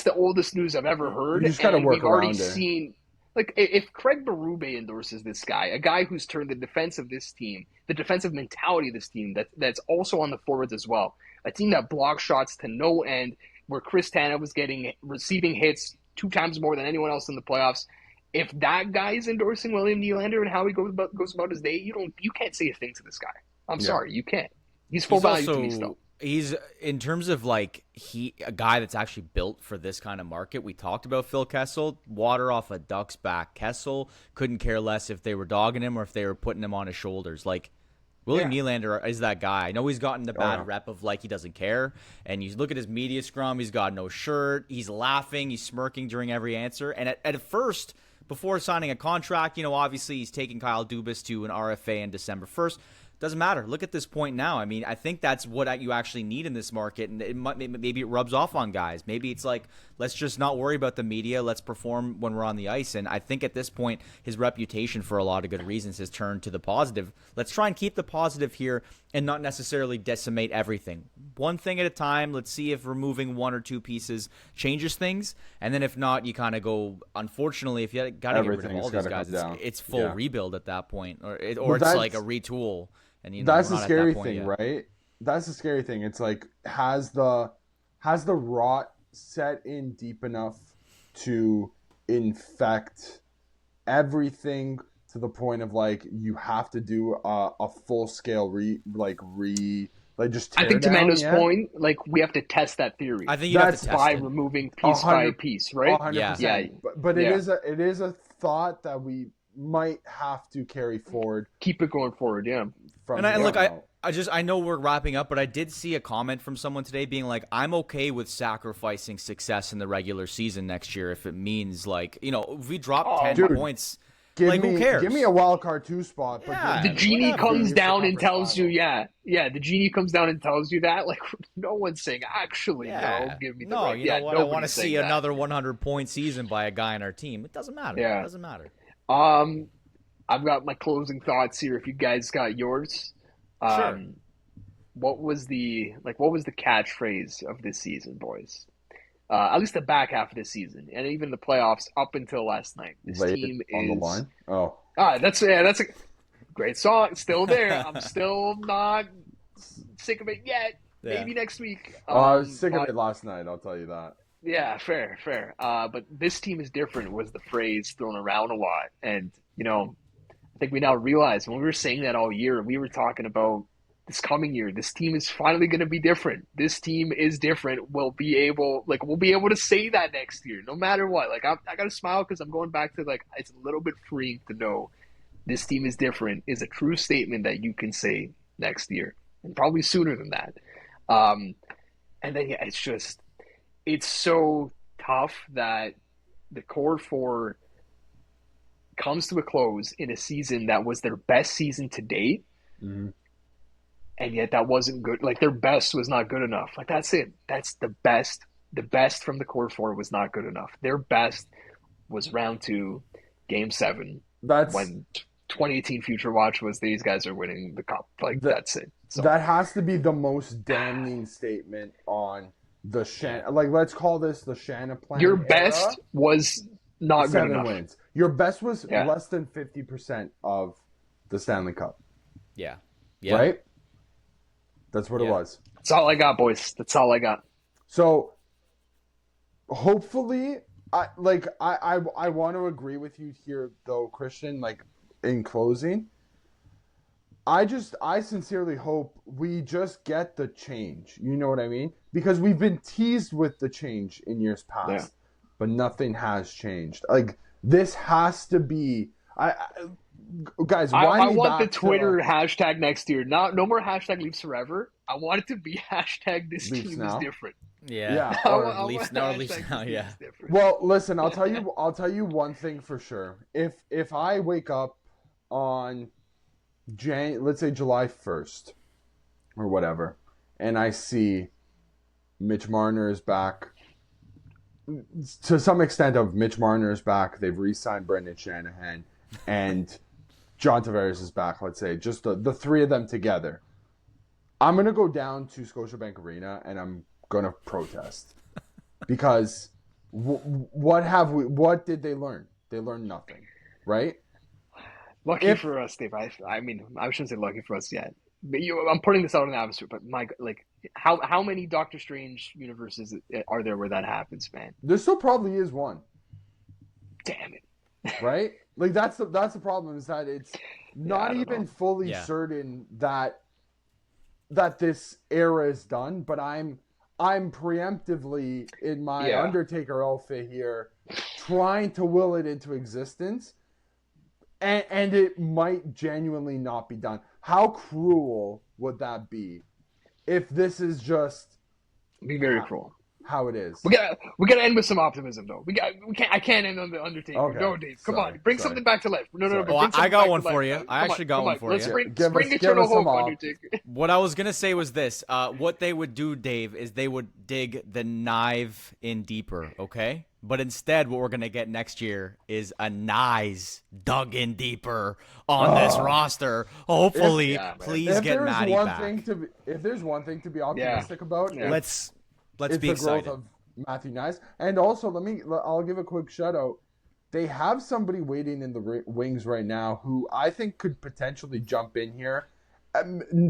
the oldest news I've ever heard. You just got to and work we've already around it. seen, like, if Craig Berube endorses this guy, a guy who's turned the defense of this team, the defensive mentality of this team, that's also on the forwards as well, a team that blocks shots to no end, where Chris Tanev was receiving hits 2 times more than anyone else in the playoffs. If that guy is endorsing William Nylander and how he goes about his day, you can't say a thing to this guy. I'm sorry, you can't. He's full value to me still. He's in terms of like a guy that's actually built for this kind of market. We talked about Phil Kessel, water off a duck's back. Kessel couldn't care less if they were dogging him or if they were putting him on his shoulders. Like William Nylander is that guy. I know he's gotten the bad rep of like he doesn't care. And you look at his media scrum, he's got no shirt. He's laughing, he's smirking during every answer. And at first, before signing a contract, obviously he's taking Kyle Dubas to an RFA on December 1st. Doesn't matter. Look at this point now. I mean, I think that's what you actually need in this market, and maybe it rubs off on guys. Maybe it's like, let's just not worry about the media. Let's perform when we're on the ice. And I think at this point, his reputation, for a lot of good reasons, has turned to the positive. Let's try and keep the positive here and not necessarily decimate everything. One thing at a time. Let's see if removing 1 or 2 pieces changes things. And then if not, you kind of go, unfortunately, if you got to get rid of all these guys, it's full rebuild at that point. Or it's like a retool. And that's the scary thing, right? That's the scary thing. It's like, has the rot set in deep enough to infect everything to the point of like you have to do a full scale just tear I think to down Mando's point, like we have to test that theory. I think you have to test by it. removing piece by piece, right? 100%. Yeah. But it is a thought that we might have to carry forward. Keep it going forward, yeah. I know we're wrapping up, but I did see a comment from someone today being like, I'm okay with sacrificing success in the regular season next year if it means like, if we drop 10 points, who cares? Give me a wild card 2 spot. But the genie comes down and tells you, the genie comes down and tells you that. Like, no one's saying, actually, no, give me the right. You know what? I want to see another 100-point season by a guy on our team. It doesn't matter. Yeah. It doesn't matter. I've got my closing thoughts here. If you guys got yours, sure. What was the catchphrase of this season, boys? At least the back half of this season, and even the playoffs up until last night. This team is on the line. Oh, that's a great song. Still there. I'm still not sick of it yet. Yeah. Maybe next week. I was sick of it last night. I'll tell you that. Yeah, fair. But this team is different was the phrase thrown around a lot, and I think we now realize when we were saying that all year, we were talking about this coming year. This team is finally going to be different. This team is different. We'll be able to say that next year, no matter what. Like I got to smile because I'm going back to like it's a little bit freeing to know this team is different is a true statement that you can say next year and probably sooner than that. And then it's so tough that the core four comes to a close in a season that was their best season to date. Mm-hmm. And yet that wasn't good. Like their best was not good enough. Like that's it. That's the best. The best from the core four was not good enough. Their best was round 2, game 7. That's when 2018 Future Watch was these guys are winning the cup. Like that's it. So that has to be the most damning statement on the let's call this the Shanaplan. Your best was not good 7 enough. wins. Your best was less than 50% of the Stanley Cup. Yeah. Right? That's what it was. That's all I got, boys. That's all I got. So hopefully I want to agree with you here though, Christian, like in closing. I sincerely hope we just get the change. You know what I mean? Because we've been teased with the change in years past, but nothing has changed. Like this has to be. Guys, I want the Twitter hashtag next year. No more hashtag Leafs forever. I want it to be hashtag this Leafs team is now. different. Yeah. Yeah, I or want Leafs now, hashtag Leafs this now. team Yeah. is different. well, listen. I'll tell you one thing for sure. If I wake up on let's say July 1st or whatever, and I see Mitch Marner is back. To some extent, of Mitch Marner is back. They've re-signed Brendan Shanahan, and John Tavares is back. Let's say just the three of them together. I'm gonna go down to Scotiabank Arena and I'm gonna protest because what did they learn? They learned nothing, right? Lucky If for us, Dave. I mean, I shouldn't say lucky for us yet. But I'm putting this out in the atmosphere. But like, how many Doctor Strange universes are there where that happens, man? there still probably is one, Damn it. right? Like that's the problem is that it's Yeah, I not don't even know. fully Yeah. certain that this era is done, but I'm preemptively in my Yeah. Undertaker outfit here, trying to will it into existence, and it might genuinely not be done. How cruel would that be if this is just Be very cruel. how it is? We gotta end with some optimism though. I can't end on the Undertaker. Okay. No, Dave. Come Sorry. on. Bring something back to life. No, Sorry. but Oh, bring something I got back one to life, for you. man. I Come actually on, got come one on. for Let's you. bring Give eternal us some hope, op. Undertaker. What I was gonna say was this: what they would do, Dave, is they would dig the knife in deeper, okay? But instead, what we're gonna get next year is a knives dug in deeper on this roster. Hopefully, Yeah, man. please If get there's Matty one back. if there's one thing to be optimistic about, Yeah. Let's it's be the excited. growth of Matthew Nyes. And also, I'll give a quick shout out. They have somebody waiting in the wings right now who I think could potentially jump in here.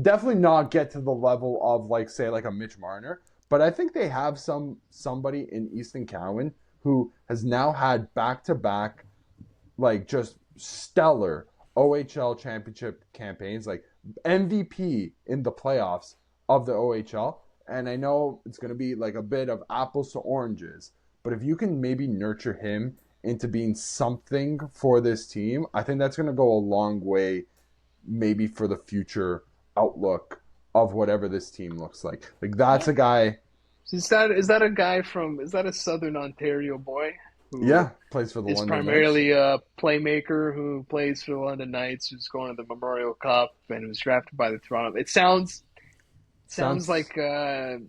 Definitely not get to the level of like a Mitch Marner, but I think they have somebody in Easton Cowan who has now had back-to-back like just stellar OHL championship campaigns, like MVP in the playoffs of the OHL. And I know it's going to be like a bit of apples to oranges, but if you can maybe nurture him into being something for this team, I think that's going to go a long way, maybe for the future outlook of whatever this team looks like. Like that's a guy. Is that a guy is that a Southern Ontario boy who Yeah, plays for the is London primarily Knights. a playmaker who plays for the London Knights, who's going to the Memorial Cup and was drafted by the Toronto. It sounds like a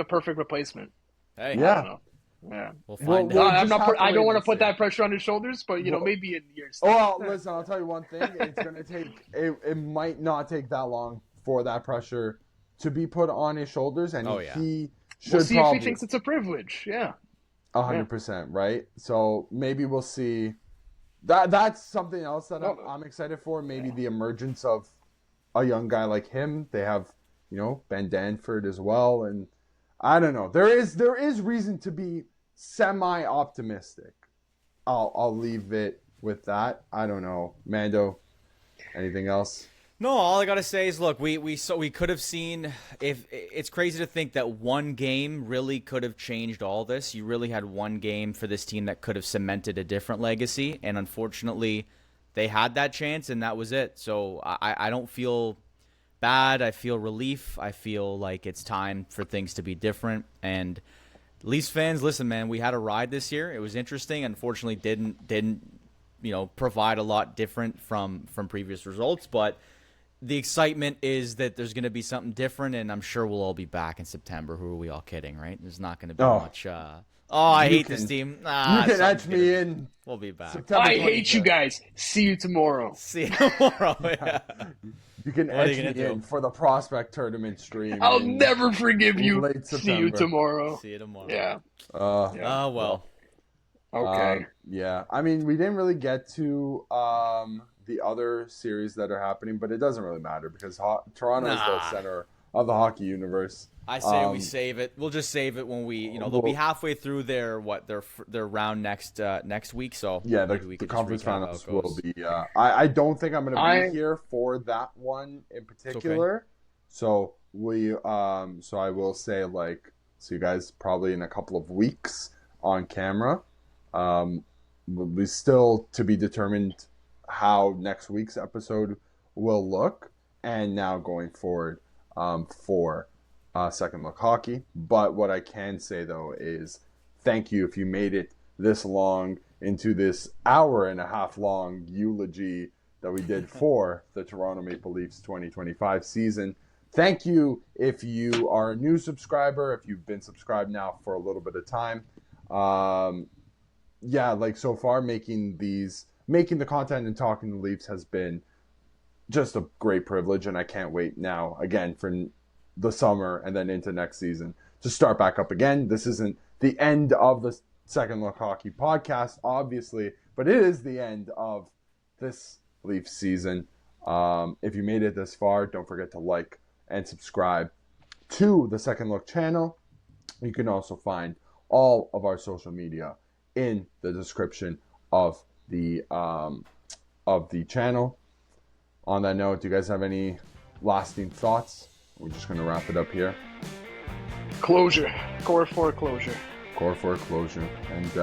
perfect replacement. Hey, I Yeah. don't know. Yeah. we'll We'll- find we'll out. I'm just not. have to I don't wait want to and put see. that pressure on his shoulders, but Well- maybe in years. Well, listen, I'll tell you one thing. It's going to take, it might not take that long for that pressure to be put on his shoulders. And Oh, yeah. he should We'll see probably if he thinks it's a privilege. Yeah. 100%, right? So maybe we'll see. That's something else that I'm excited for. Maybe the emergence of a young guy like him. They have, Ben Danford as well. And I don't know. There is reason to be semi-optimistic. I'll leave it with that. I don't know. Mando, anything else? No, all I gotta say is, look, we could have seen. If it's crazy to think that one game really could have changed all this. You really had one game for this team that could have cemented a different legacy, and unfortunately, they had that chance, and that was it. So I don't feel bad. I feel relief. I feel like it's time for things to be different. And Leafs fans, listen, man, we had a ride this year. It was interesting. Unfortunately, didn't provide a lot different from previous results, but the excitement is that there's going to be something different, and I'm sure we'll all be back in September. Who are we all kidding, right? There's not going to be much. I hate this team. You can etch me in. We'll be back. September I hate you 25th. guys. See you tomorrow. See you tomorrow. Yeah. You can What are etch you me gonna do? in for the prospect tournament stream. I'll in never forgive you. late See you September. tomorrow. See you tomorrow. Yeah. Oh well. Okay. Yeah. I mean, we didn't really get to the other series that are happening, but it doesn't really matter because Toronto is the center of the hockey universe. I say we save it. We'll just save it when we, they'll be halfway through their round next week. So Yeah, maybe we the could just conference recap how finals it goes. will be. I don't think I'm going to I- be here for that one in particular. So so I will say see you guys probably in a couple of weeks on camera. We still to be determined how next week's episode will look, and now going forward for Second Look Hockey. But what I can say, though, is thank you if you made it this long into this hour and a half long eulogy that we did for the Toronto Maple Leafs 2025 season. Thank you if you are a new subscriber, if you've been subscribed now for a little bit of time. Yeah, like so far making the content and talking the Leafs has been just a great privilege, and I can't wait now again for the summer and then into next season to start back up again. This isn't the end of the Second Look Hockey podcast, obviously, but it is the end of this Leafs season. If you made it this far, don't forget to like and subscribe to the Second Look channel. You can also find all of our social media in the description of the channel. On that note, do you guys have any lasting thoughts? We're just going to wrap it up here. Closure. Core 4 closure. Core 4 closure. And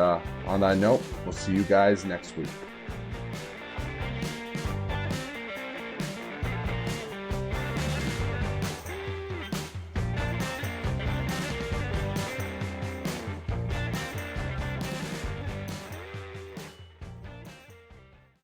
on that note, we'll see you guys next week.